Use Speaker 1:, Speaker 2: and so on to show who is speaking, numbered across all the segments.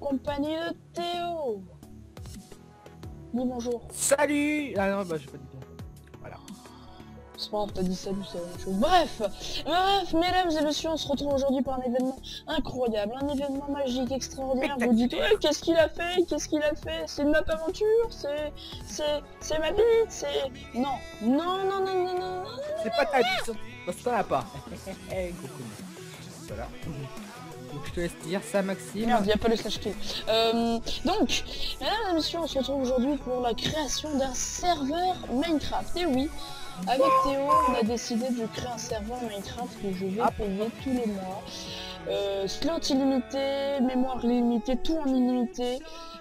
Speaker 1: compagnie de Théo. Dis bonjour.
Speaker 2: Salut. Ah non, bah j'ai pas dit bien. Voilà.
Speaker 1: C'est pas grave, t'as dit salut, c'est la même chose. Bref, mesdames et messieurs, on se retrouve aujourd'hui pour un événement incroyable, un événement magique, extraordinaire. Vous dites, ouais, qu'est-ce qu'il a fait? Qu'est-ce qu'il a fait? C'est une map aventure? C'est ma bite? C'est... Non, non, non, non, non, non, non.
Speaker 2: C'est pas ta vie, parce que t'en as pas. Voilà. Donc je te laisse dire ça, Maxime.
Speaker 1: Merde, il n'y a pas le slash kill. Donc, mesdames et messieurs, on se retrouve aujourd'hui pour la création d'un serveur Minecraft. Et oui, avec Théo, on a décidé de créer un serveur Minecraft que je vais payer tous les mois. Slot illimité, mémoire illimitée, tout en illimité.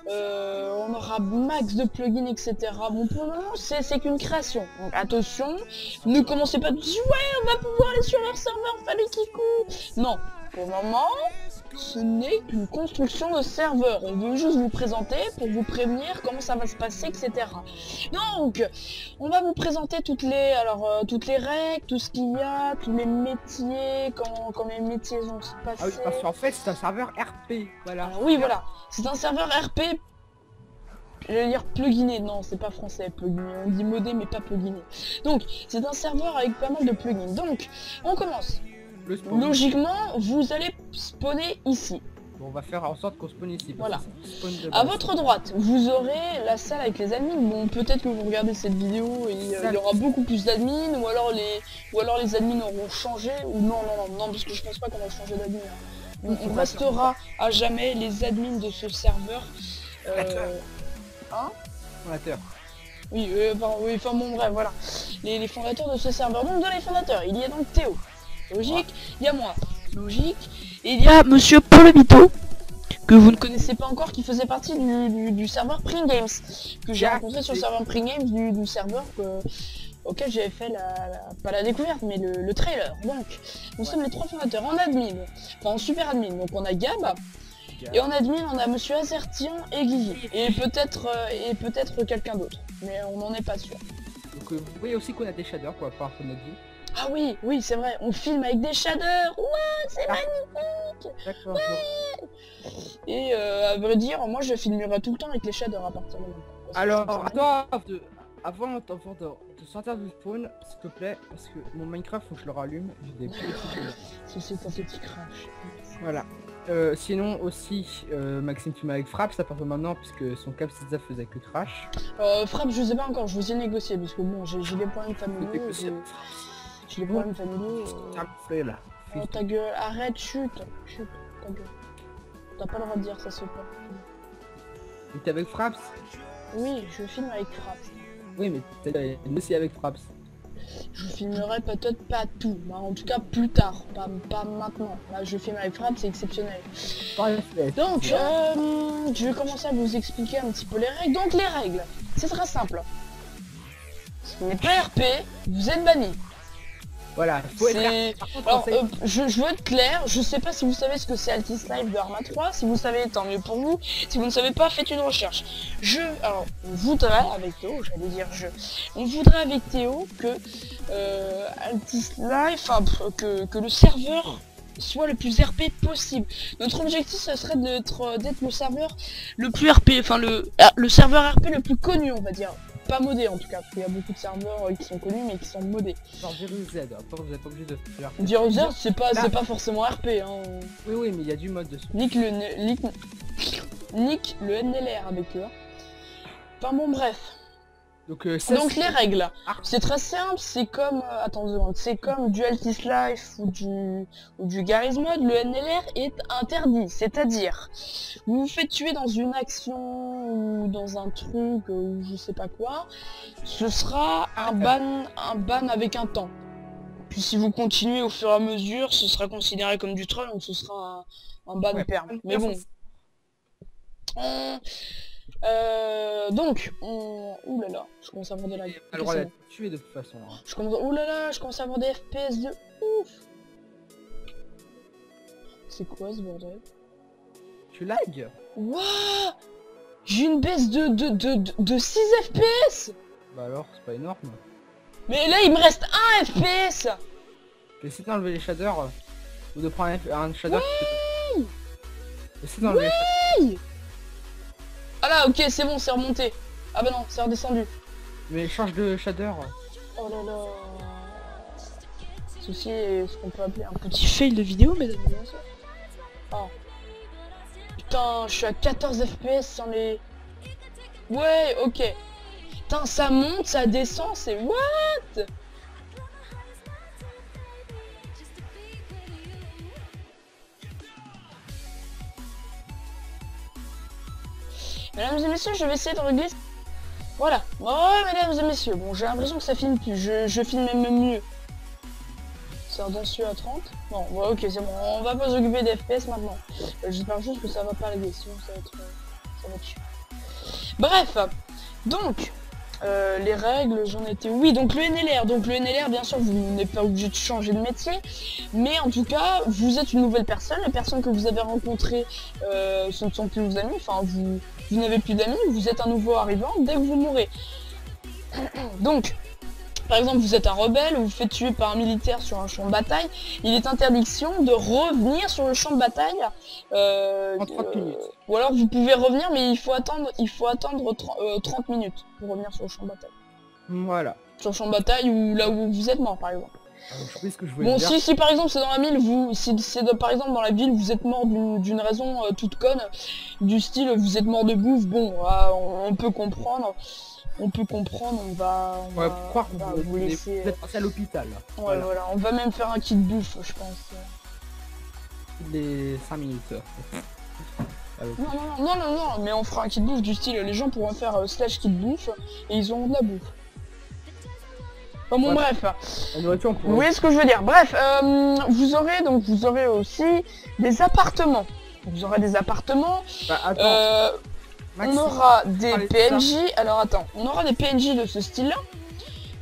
Speaker 1: On aura max de plugins, etc. Bon, pour le moment, c'est qu'une création. Donc attention, ne commencez pas de dire ouais, on va pouvoir aller sur leur serveur, fallait Kikou. Non, pour le moment, ce n'est qu'une construction de serveur. On veut juste vous présenter pour vous prévenir comment ça va se passer, etc. Donc, on va vous présenter toutes les règles, tout ce qu'il y a, tous les métiers, comment les métiers vont se passer.
Speaker 2: Ah oui, parce qu'en fait, c'est un serveur RP, voilà.
Speaker 1: Alors, oui, voilà, c'est un serveur RP. Je vais dire pluginé, non c'est pas français pluginé, on dit modé mais pas pluginé. Donc c'est un serveur avec pas mal de plugins. Donc on commence. Logiquement vous allez spawner ici.
Speaker 2: Bon, on va faire en sorte qu'on spawn ici.
Speaker 1: Voilà. À votre droite vous aurez la salle avec les admins. Bon peut-être que vous regardez cette vidéo et il y aura beaucoup plus d'admins ou alors les admins auront changé ou non parce que je pense pas qu'on va changer d'admin. On restera à jamais les admins de ce serveur.
Speaker 2: Fondateur.
Speaker 1: Oui, enfin bon bref, voilà. Les fondateurs de ce serveur. Donc dans les fondateurs, il y a donc Théo. Logique, il y a moi. Logique. Et il y a Monsieur Polobito, que vous ne connaissez pas encore, qui faisait partie du serveur Pring Games. Que j'ai rencontré sur le serveur Pring Games du serveur auquel j'avais fait pas la découverte, mais le trailer. Donc, nous sommes les trois fondateurs en admin. Enfin en super admin. Donc on a Gab. Et en admin, on a Monsieur Azertian et Guigui. Et peut-être quelqu'un d'autre. Mais on n'en est pas sûr.
Speaker 2: Donc vous voyez aussi qu'on a des shaders quoi, par notre vie.
Speaker 1: Ah oui, c'est vrai. On filme avec des shaders. Ouais, c'est magnifique.
Speaker 2: D'accord.
Speaker 1: Ouais. Et à vrai dire, moi je filmerai tout le temps avec les shaders à partir de maintenant.
Speaker 2: Alors, avant de sortir du spawn, s'il te plaît, parce que mon Minecraft, faut que je le rallume. J'ai des petits...
Speaker 1: C'est un petit crash.
Speaker 2: Voilà. Sinon aussi, Maxime filme avec Fraps à partir de maintenant puisque son cap Cisa faisait que crash.
Speaker 1: Fraps je sais pas encore, je vous ai négocié parce que bon j'ai des problèmes familiaux. J'ai des problèmes familiaux.
Speaker 2: Là.
Speaker 1: Oh ta gueule, arrête, chute, ta gueule. T'as pas le droit de dire ça se pas.
Speaker 2: Et t'es avec Fraps?
Speaker 1: Oui, je filme avec Fraps.
Speaker 2: Oui mais t'es aussi avec Fraps.
Speaker 1: Je filmerai peut-être pas tout, mais en tout cas plus tard, pas maintenant. Là je filme avec Fraps, c'est exceptionnel. Donc je vais commencer à vous expliquer un petit peu les règles. Donc les règles, c'est très simple. Ce n'est pas RP, vous êtes banni.
Speaker 2: Voilà, faut être...
Speaker 1: Alors, je veux être clair, je sais pas si vous savez ce que c'est Altis Live de Arma 3, si vous savez, tant mieux pour vous, si vous ne savez pas, faites une recherche. Alors, on voudrait, avec Théo, on voudrait avec Théo que Altis Live, que le serveur soit le plus RP possible. Notre objectif, ce serait d'être le serveur le plus RP, enfin le serveur RP le plus connu, on va dire. Pas modé en tout cas, parce qu'il y a beaucoup de serveurs qui sont connus mais qui sont modés.
Speaker 2: Genre Virus Z, après vous êtes pas obligé de faire.
Speaker 1: Virus Z c'est pas forcément RP hein.
Speaker 2: Oui mais il y a du mode dessus.
Speaker 1: Nique le NLR avec eux. Enfin bon bref. Donc les règles, c'est très simple, c'est comme c'est comme du Altis Life ou du Garry's Mod, le NLR est interdit, c'est-à-dire vous vous faites tuer dans une action ou dans un truc ou je sais pas quoi, ce sera un ban avec un temps. Puis si vous continuez au fur et à mesure, ce sera considéré comme du troll, donc ce sera un ban perm. Mais bon. Donc, ouh là là, je commence à avoir des lags.
Speaker 2: T'as le droit d'être tué de toute façon. Hein.
Speaker 1: Ouh là là, je commence à avoir des FPS de ouf. C'est quoi ce bordel?
Speaker 2: Tu lag?
Speaker 1: Wouah, j'ai une baisse de 6 FPS.
Speaker 2: Bah alors, c'est pas énorme.
Speaker 1: Mais là, il me reste 1 FPS.
Speaker 2: Essaie d'enlever les shaders ou de prendre un shader.
Speaker 1: Oui.
Speaker 2: Essaie d'enlever les shaders.
Speaker 1: Ah ok, c'est bon, c'est remonté. Ah bah non, c'est redescendu.
Speaker 2: Mais change de shader.
Speaker 1: Oh là là. Ceci est ce qu'on peut appeler un petit fail de vidéo, mesdames et messieurs. Oh. Putain, je suis à 14 FPS sans les... Ouais, ok. Putain, ça monte, ça descend, c'est what? Mesdames et messieurs, je vais essayer de régler... Voilà. Ouais, mesdames et messieurs. Bon, j'ai l'impression que ça filme plus. Je filme même mieux. C'est redescendu à 30. Non, ouais, ok, c'est bon. On va pas s'occuper des FPS maintenant. J'espère juste que ça va pas régler, sinon ça va être chiant. Bref. Donc, les règles, j'en étais... Oui, donc le NLR. Donc le NLR, bien sûr, vous n'êtes pas obligé de changer de métier. Mais en tout cas, vous êtes une nouvelle personne. Les personnes que vous avez rencontrées, ce ne sont plus vos amis. Enfin, vous n'avez plus d'amis. Vous êtes un nouveau arrivant dès que vous mourrez. Donc, par exemple, vous êtes un rebelle ou vous faites tuer par un militaire sur un champ de bataille. Il est interdiction de revenir sur le champ de bataille.
Speaker 2: En 30 minutes.
Speaker 1: Ou alors vous pouvez revenir, mais il faut attendre 30 minutes pour revenir sur le champ de bataille.
Speaker 2: Voilà.
Speaker 1: Sur le champ de bataille ou là où vous êtes mort, par exemple.
Speaker 2: Je sais ce que je voulais
Speaker 1: Bon,
Speaker 2: dire.
Speaker 1: si par exemple c'est dans la ville, par exemple dans la ville, vous êtes mort d'une raison toute conne, du style vous êtes mort de bouffe, bon, on peut comprendre. On va vous laisser...
Speaker 2: Vous êtes passé à l'hôpital.
Speaker 1: Ouais, voilà, on va même faire un kit bouffe, je pense.
Speaker 2: Les 5 minutes.
Speaker 1: Non, mais on fera un kit bouffe du style, les gens pourront faire slash kit bouffe, et ils auront de la bouffe. Enfin bon, bref.
Speaker 2: La nourriture, on pourrait...
Speaker 1: Vous voyez ce que je veux dire. Bref, vous aurez aussi des appartements. Vous aurez des appartements.
Speaker 2: Bah, attends.
Speaker 1: On aura des PNJ, alors attends, on aura des PNJ de ce style-là.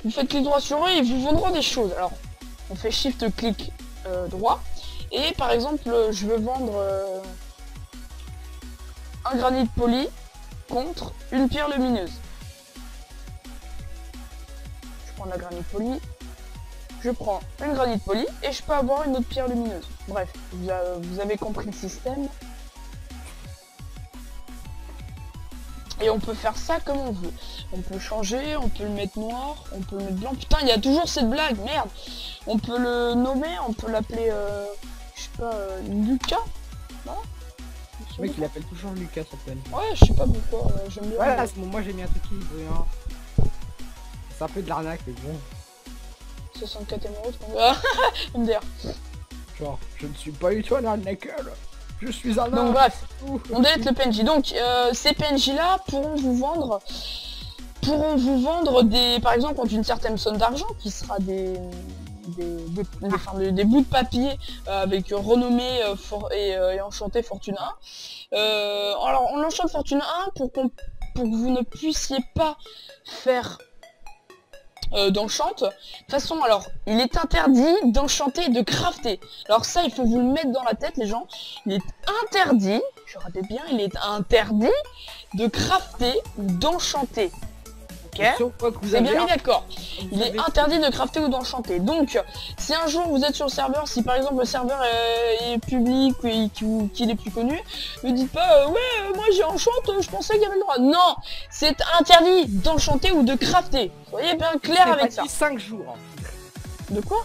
Speaker 1: Vous faites clic droit sur eux et ils vous vendront des choses. Alors, on fait shift clic droit. Et par exemple, je veux vendre un granit poli contre une pierre lumineuse. Je prends la granit poli, je prends une granit poli et je peux avoir une autre pierre lumineuse. Bref, vous avez compris le système. Et on peut faire ça comme on veut. On peut changer, on peut le mettre noir, on peut le mettre blanc. Putain, il y a toujours cette blague, merde. On peut le nommer, on peut l'appeler, je sais pas, Lucas. Non,
Speaker 2: le mec, il appelle toujours Lucas, ça peine.
Speaker 1: Ouais, je sais pas pourquoi, j'aime bien.
Speaker 2: Ouais, bon, moi j'ai mis un truc qui veut rien. C'est un peu de l'arnaque, mais bon.
Speaker 1: 64 émeraudes, MDR.
Speaker 2: Genre, je ne suis pas du tout un arnaqueur. Je suis un...
Speaker 1: Donc bref, on délète le PNJ. Donc ces PNJ là pourront vous vendre des, par exemple, contre une certaine somme d'argent qui sera des bouts de papier avec renommé et enchanté Fortune 1. Alors on enchante Fortune 1 pour que vous ne puissiez pas faire d'enchante. De toute façon, alors, il est interdit d'enchanter et de crafter. Alors ça, il faut vous le mettre dans la tête, les gens. Il est interdit, je répète bien, il est interdit de crafter ou d'enchanter. Ok, vous avez bien mis d'accord. Il est interdit de crafter ou d'enchanter. Donc, si un jour vous êtes sur le serveur, si par exemple le serveur est public ou qu'il est plus connu, ne dites pas ouais, moi j'ai enchante, je pensais qu'il y avait le droit. Non, c'est interdit d'enchanter ou de crafter. Soyez bien clair avec ça.
Speaker 2: 5 jours.
Speaker 1: De quoi?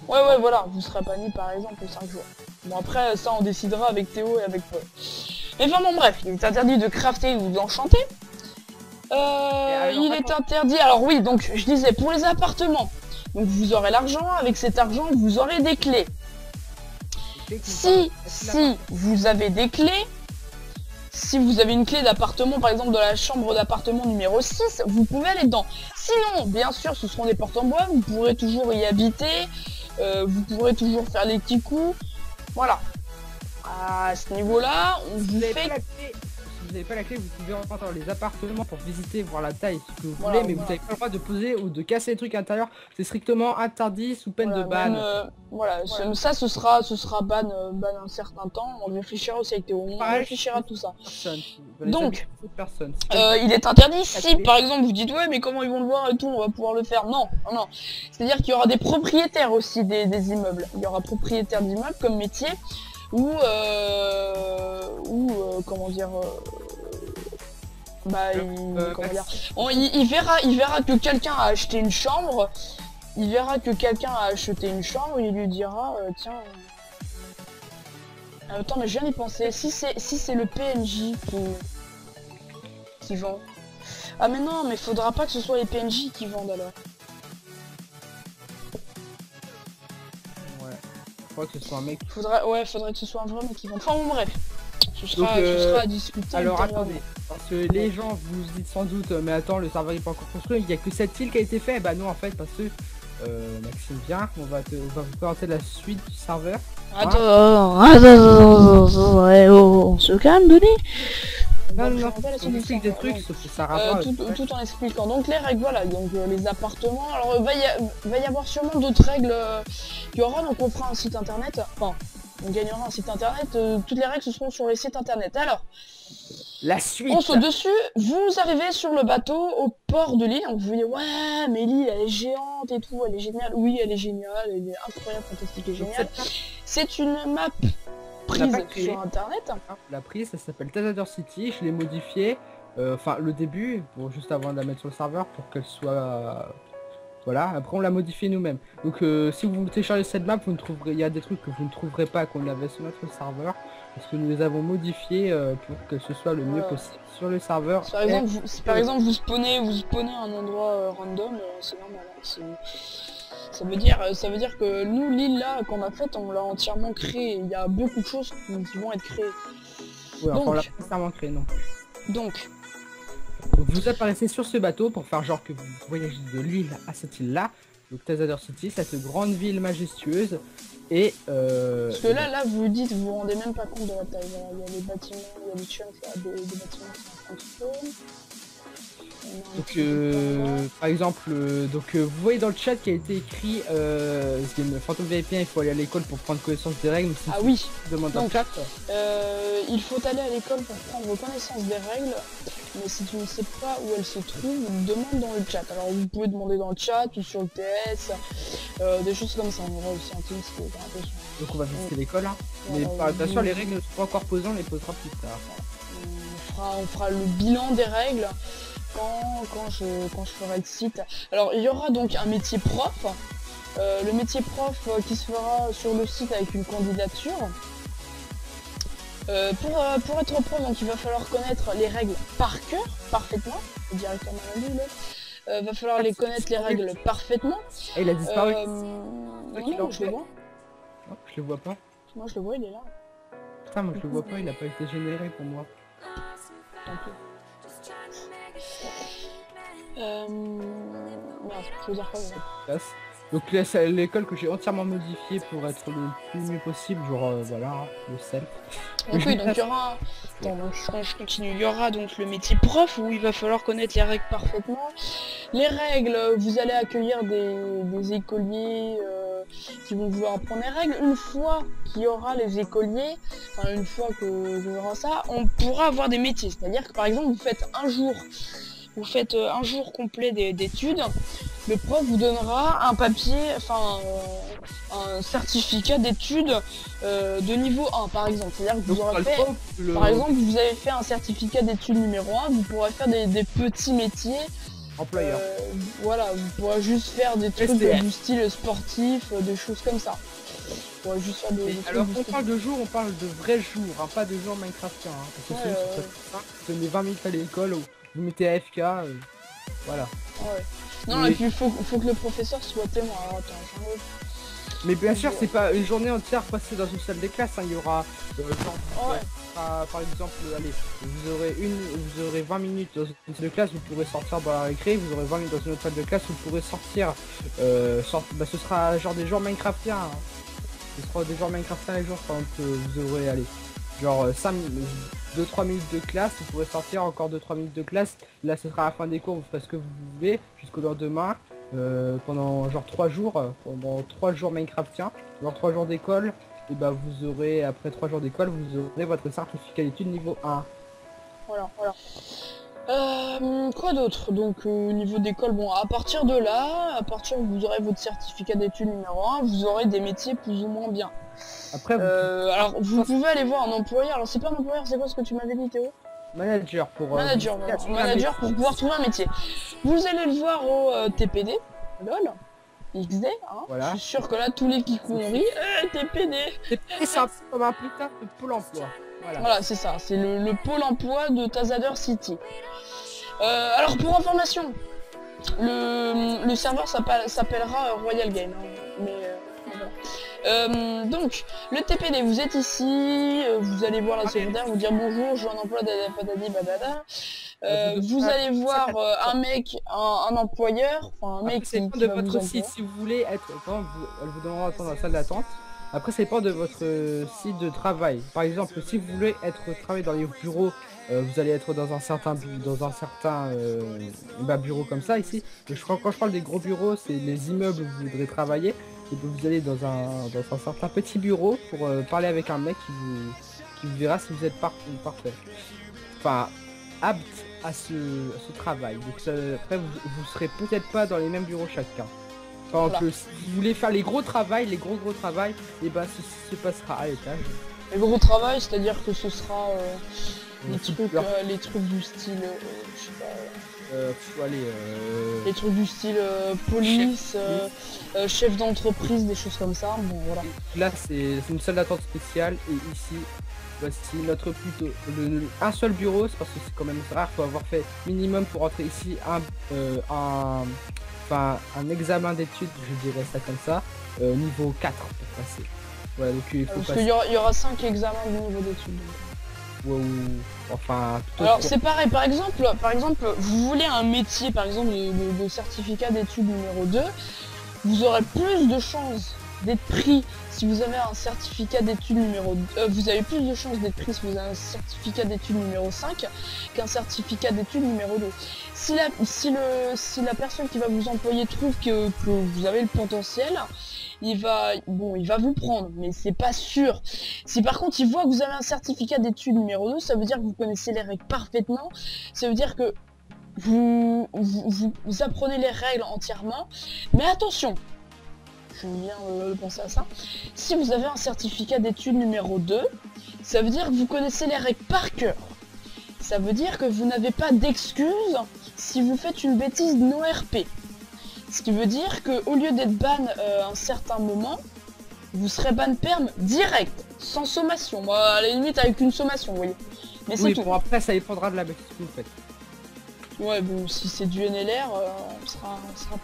Speaker 1: Ouais, voilà, vous serez banni par exemple 5 jours. Bon, après, ça on décidera avec Théo et avec Paul. Mais enfin bon, bref, il est interdit de crafter ou d'enchanter. Il est interdit, alors oui, donc je disais pour les appartements, donc vous aurez l'argent, avec cet argent vous aurez des clés. Si vous avez des clés, si vous avez une clé d'appartement, par exemple de la chambre d'appartement numéro 6, vous pouvez aller dedans. Sinon, bien sûr, ce seront des portes en bois, vous pourrez toujours y habiter, vous pourrez toujours faire les petits coups, voilà. À ce niveau-là, on vous fait...
Speaker 2: Si vous n'avez pas la clé, vous pouvez rentrer dans les appartements pour visiter, voir la taille, ce que vous voulez, mais vous n'avez pas le droit de poser ou de casser les trucs à l'intérieur. C'est strictement interdit sous peine de ban.
Speaker 1: Voilà, ça ce sera ban un certain temps. On réfléchira aussi avec Théo, on réfléchira à tout ça. Donc, il est interdit si par exemple vous dites ouais mais comment ils vont le voir et tout, on va pouvoir le faire. Non. C'est-à-dire qu'il y aura des propriétaires aussi des immeubles. Il y aura propriétaires d'immeubles comme métier. Comment dire, Bah, comment dire, il verra que quelqu'un a acheté une chambre. Il verra que quelqu'un a acheté une chambre. Il lui dira, tiens. Attends, mais je viens d'y penser. Si c'est le PNJ qui vend. Ah mais non, mais faudra pas que ce soit les PNJ qui vendent alors.
Speaker 2: Ouais. Faudrait que ce soit un mec.
Speaker 1: Faudrait que ce soit un vrai mec qui vend. Enfin bon bref. Ce sera à discuter.
Speaker 2: Alors attendez, parce que les gens vous dites sans doute, mais attends, le serveur est pas encore construit, il y a que cette île qui a été faite. Bah non en fait, parce que Maxime vient, on va vous présenter la suite du serveur.
Speaker 1: Attends, on se calme, Denis.
Speaker 2: Non, on explique des trucs, sauf que ça rapporte.
Speaker 1: Tout en expliquant. Donc les règles, voilà, donc les appartements. Alors va y avoir sûrement d'autres règles qu'il y aura, donc on fera un site internet. Enfin, on gagnera un site internet. Toutes les règles ce seront sur les sites internet. Alors,
Speaker 2: la suite.
Speaker 1: on saute dessus. Vous arrivez sur le bateau au port de l'île. Vous voyez, ouais, mais l'île elle est géante et tout, elle est géniale. Oui, elle est géniale, elle est incroyable, fantastique et géniale. C'est une map prise sur internet.
Speaker 2: La prise, ça s'appelle Tazador City. Je l'ai modifiée. Enfin, le début, juste avant de la mettre sur le serveur pour qu'elle soit. Voilà, après on l'a modifié nous-mêmes. Donc si vous téléchargez cette map, vous ne trouverez, il y a des trucs que vous ne trouverez pas qu'on avait sur notre serveur, parce que nous les avons modifiés pour que ce soit le mieux possible sur le serveur.
Speaker 1: Par exemple, vous spawnez à un endroit random, c'est normal. Ça veut dire que nous, l'île là qu'on a faite, on l'a entièrement créée. Il y a beaucoup de choses qui vont être créées.
Speaker 2: Ouais, enfin, on l'a pas entièrement créé non plus.
Speaker 1: Donc
Speaker 2: vous apparaissez sur ce bateau pour faire genre que vous voyagez de l'île à cette île là, donc Tazador City, cette grande ville majestueuse. Et
Speaker 1: parce que là vous vous rendez même pas compte de la taille. Voilà, il y a les bâtiments, il y a des chunks là, des bâtiments qui sont en train de spawn.
Speaker 2: Donc par exemple, vous voyez dans le chat qui a été écrit Phantom VIP1, il faut aller à l'école pour prendre connaissance des règles.
Speaker 1: Ah oui,
Speaker 2: demande dans le chat.
Speaker 1: il faut aller à l'école pour prendre connaissance des règles, mais si tu ne sais pas où elles se trouvent, demande dans le chat. Alors vous pouvez demander dans le chat ou sur le TS, des choses comme ça. On aura aussi un Teams qui est un peu.
Speaker 2: Donc on va visiter l'école hein. Mais bien sûr les règles ne sont pas encore posées, on les posera plus tard.
Speaker 1: On fera le bilan des règles quand je ferai le site. Alors il y aura donc un métier prof. Le métier prof qui se fera sur le site avec une candidature. Pour être prof, donc il va falloir connaître les règles par cœur, parfaitement. Directement va falloir les connaître les règles parfaitement.
Speaker 2: Et il a disparu.
Speaker 1: Non, je le vois.
Speaker 2: Non, je le vois pas.
Speaker 1: Moi je le vois, il est là.
Speaker 2: Putain, moi je le vois pas, il a pas été généré pour moi.
Speaker 1: Tant pis. Merde, je veux dire quoi.
Speaker 2: Donc c'est l'école que j'ai entièrement modifiée pour être le plus mieux possible, genre voilà, le self.
Speaker 1: Donc oui, donc il y aura... Attends, donc je continue. Il y aura donc le métier prof où il va falloir connaître les règles parfaitement. Les règles, vous allez accueillir des écoliers qui vont vouloir apprendre les règles. Une fois qu'il y aura les écoliers, enfin une fois que vous verrez ça, on pourra avoir des métiers. C'est-à-dire que par exemple vous faites un jour complet d'études, le prof vous donnera un papier, un certificat d'études de niveau 1 par exemple. C'est-à-dire que vous aurez fait, par exemple, vous avez fait un certificat d'études numéro 1, vous pourrez faire des petits métiers.
Speaker 2: Employeur.
Speaker 1: Voilà, vous pourrez juste faire des trucs du style sportif, des choses comme ça. Juste faire
Speaker 2: alors on parle de jours, on parle de vrais jours, hein, pas de jours Minecraftien. Hein, parce que vous donnez 20 minutes à l'école, vous mettez AFK, voilà.
Speaker 1: Ouais. Non, et puis il faut que le professeur soit témoin. Alors, attends,
Speaker 2: mais bien sûr, c'est pas une journée entière passée dans une salle de classe, hein. Il y aura par exemple, allez, vous aurez 20 minutes dans une salle de classe, vous pourrez sortir dans la récré, vous aurez 20 minutes dans une autre salle de classe, vous pourrez sortir, ce sera genre des jours Minecraftiens, hein. Ce sera des jours Minecraftiens les jours, par exemple, vous aurez, allez, genre 2-3 minutes de classe, vous pourrez sortir encore 2-3 minutes de classe, là ce sera la fin des cours, vous ferez ce que vous pouvez, jusqu'au lendemain, pendant genre 3 jours, Minecraftiens, genre 3 jours d'école, et bah vous aurez, après 3 jours d'école, vous aurez votre certificat d'études niveau 1.
Speaker 1: Voilà. Quoi d'autre? Donc niveau d'école, bon, à partir de là, où vous aurez votre certificat d'études numéro 1, vous aurez des métiers plus ou moins bien.
Speaker 2: Après,
Speaker 1: alors vous pouvez aller voir un employeur. Alors c'est pas un employeur, c'est quoi ce que tu m'avais dit, Théo?
Speaker 2: Manager pour...
Speaker 1: Manager, voilà. Manager pour pouvoir trouver un métier. Vous allez le voir au TPD, lol, XD, hein.
Speaker 2: Voilà.
Speaker 1: Je suis sûr que là, tous les kikous ont ri, TPD.
Speaker 2: TPD, c'est un peu comme un putain de Pôle emploi.
Speaker 1: Voilà, c'est ça, c'est le pôle emploi de Tazader City. Alors, pour information, le serveur s'appellera Royal Game, hein, mais voilà. Donc, le TPD, vous êtes ici, vous allez voir la secrétaire, vous dire bonjour, je suis en emploi, dadadadadi, badada. Vous allez voir un mec, un employeur, enfin un mec
Speaker 2: qui
Speaker 1: va
Speaker 2: de
Speaker 1: vous
Speaker 2: votre site, si vous voulez être, par exemple, elle vous demandera d'attendre dans la salle d'attente. Après, ça dépend de votre site de travail. Par exemple, si vous voulez travailler dans les bureaux, vous allez être dans un certain bureau comme ça ici. Quand je parle des gros bureaux, c'est les immeubles où vous voudrez travailler. Et vous allez dans un certain petit bureau pour parler avec un mec qui vous verra si vous êtes parfait. Enfin, apte à ce travail. Donc après, vous serez peut-être pas dans les mêmes bureaux chacun. Par exemple, si vous voulez faire les gros travail, les gros travail, et bah ceci se passera à l'étage.
Speaker 1: Les gros travail, c'est-à-dire que ce sera les trucs du style, je sais pas. Les trucs du style police, chef d'entreprise, des choses comme ça. Bon voilà.
Speaker 2: Là c'est une salle d'attente spéciale et ici voici notre un seul bureau, c'est parce que c'est quand même rare, faut avoir fait minimum pour entrer ici un examen d'études, je dirais ça comme ça, niveau 4 pour passer. Voilà, donc il faut
Speaker 1: parce qu'il y aura 5 examens de niveau d'études.
Speaker 2: Enfin...
Speaker 1: Alors c'est pareil, par exemple, vous voulez un métier, par exemple, de certificat d'études numéro 2, vous aurez plus de chances d'être pris si vous avez un certificat d'études numéro 2, vous avez plus de chances d'être pris si vous avez un certificat d'études numéro 5 qu'un certificat d'études numéro 2. Si la personne qui va vous employer trouve que vous avez le potentiel, il va vous prendre, mais c'est pas sûr. Si par contre il voit que vous avez un certificat d'études numéro 2, ça veut dire que vous connaissez les règles parfaitement, ça veut dire que vous apprenez les règles entièrement, mais attention, je viens de penser à ça, si vous avez un certificat d'études numéro 2, ça veut dire que vous connaissez les règles par cœur. Ça veut dire que vous n'avez pas d'excuses si vous faites une bêtise non RP. Ce qui veut dire que au lieu d'être ban un certain moment, vous serez ban perm direct, sans sommation. Moi, à la limite avec une sommation, vous voyez. Mais c'est tout.
Speaker 2: Bon, après ça dépendra de la bêtise que vous faites.
Speaker 1: Ouais, bon, si c'est du NLR, on sera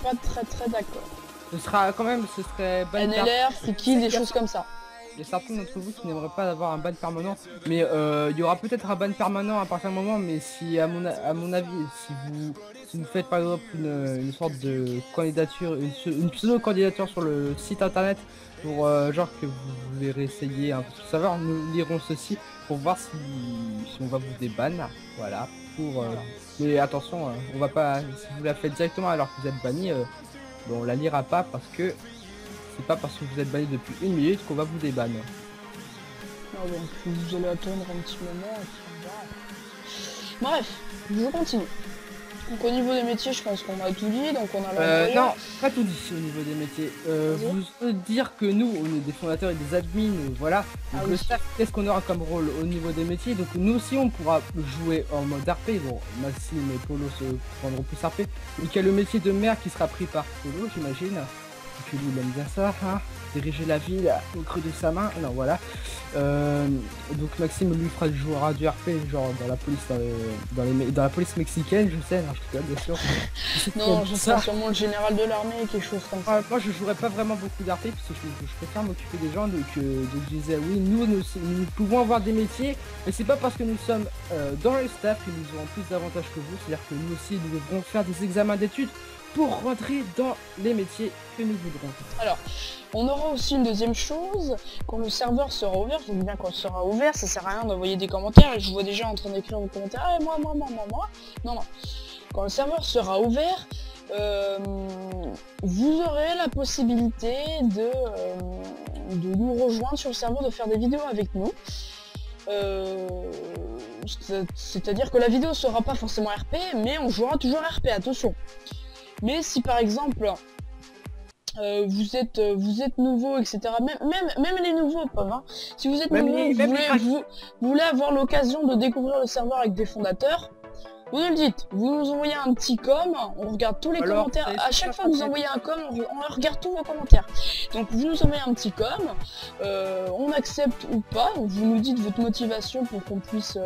Speaker 1: pas très d'accord.
Speaker 2: Ce serait ban
Speaker 1: NLR, friki, des choses comme ça.
Speaker 2: Il y a certains d'entre vous qui n'aimeraient pas avoir un ban permanent, mais il y aura peut-être un ban permanent à partir d'un moment, mais si à mon avis, si vous faites par exemple une sorte de candidature, une pseudo-candidature sur le site internet pour genre que vous voulez réessayer un peu tout savoir, nous lirons ceci pour voir si on va vous déban, voilà. Mais attention, on va pas, si vous la faites directement alors que vous êtes banni, bon, on la lira pas parce que c'est pas parce que vous êtes banni depuis 1 minute qu'on va vous débanner.
Speaker 1: Non, bon, vous allez attendre un petit moment et puis on verra. Bref, je continue. Donc au niveau des métiers, je pense qu'on a tout dit, donc on a
Speaker 2: non, pas tout dit au niveau des métiers. Vous pouvez dire que nous, on est des fondateurs et des admins, voilà. Donc le staff, qu'est-ce qu'on aura comme rôle au niveau des métiers? Donc nous aussi, on pourra jouer en mode RP. Bon, Maxime et Polo se prendront plus RP. Donc il y a le métier de maire qui sera pris par Polo, j'imagine. Que lui, il aime bien ça, hein. Diriger la ville au creux de sa main. Non, voilà. Donc Maxime lui jouera du RP genre dans la police dans la police mexicaine, je sais, non, je rigole bien sûr.
Speaker 1: Non, je serai sûrement le général de l'armée, quelque chose comme ça.
Speaker 2: Moi je jouerai pas vraiment beaucoup d'RP parce que je préfère m'occuper des gens, donc je disais oui, nous pouvons avoir des métiers, mais c'est pas parce que nous sommes dans le staff que nous aurons plus d'avantages que vous, c'est-à-dire que nous aussi nous devrons faire des examens d'études pour rentrer dans les métiers que nous voudrons.
Speaker 1: Alors, on aura aussi une deuxième chose, quand le serveur sera ouvert, je dis bien quand il sera ouvert, ça sert à rien d'envoyer des commentaires, et je vois déjà en train d'écrire vos commentaires, ah, moi, non. Quand le serveur sera ouvert, vous aurez la possibilité de nous rejoindre sur le serveur, de faire des vidéos avec nous. C'est-à-dire que la vidéo sera pas forcément RP, mais on jouera toujours RP, attention. Mais si par exemple vous êtes nouveau, etc. Même les nouveaux peuvent. Hein. Si vous êtes
Speaker 2: Même
Speaker 1: nouveau,
Speaker 2: les-
Speaker 1: vous
Speaker 2: même
Speaker 1: voulez,
Speaker 2: les
Speaker 1: vous voulez avoir l'occasion de découvrir le serveur avec des fondateurs, vous nous le dites. Vous nous envoyez un petit com, on regarde tous les
Speaker 2: Alors,
Speaker 1: commentaires.
Speaker 2: c'est
Speaker 1: À chaque fois que vous
Speaker 2: peut-être.
Speaker 1: envoyez un com, on regarde tous vos commentaires. Donc vous nous envoyez un petit com, on accepte ou pas. Vous nous dites votre motivation pour qu'on puisse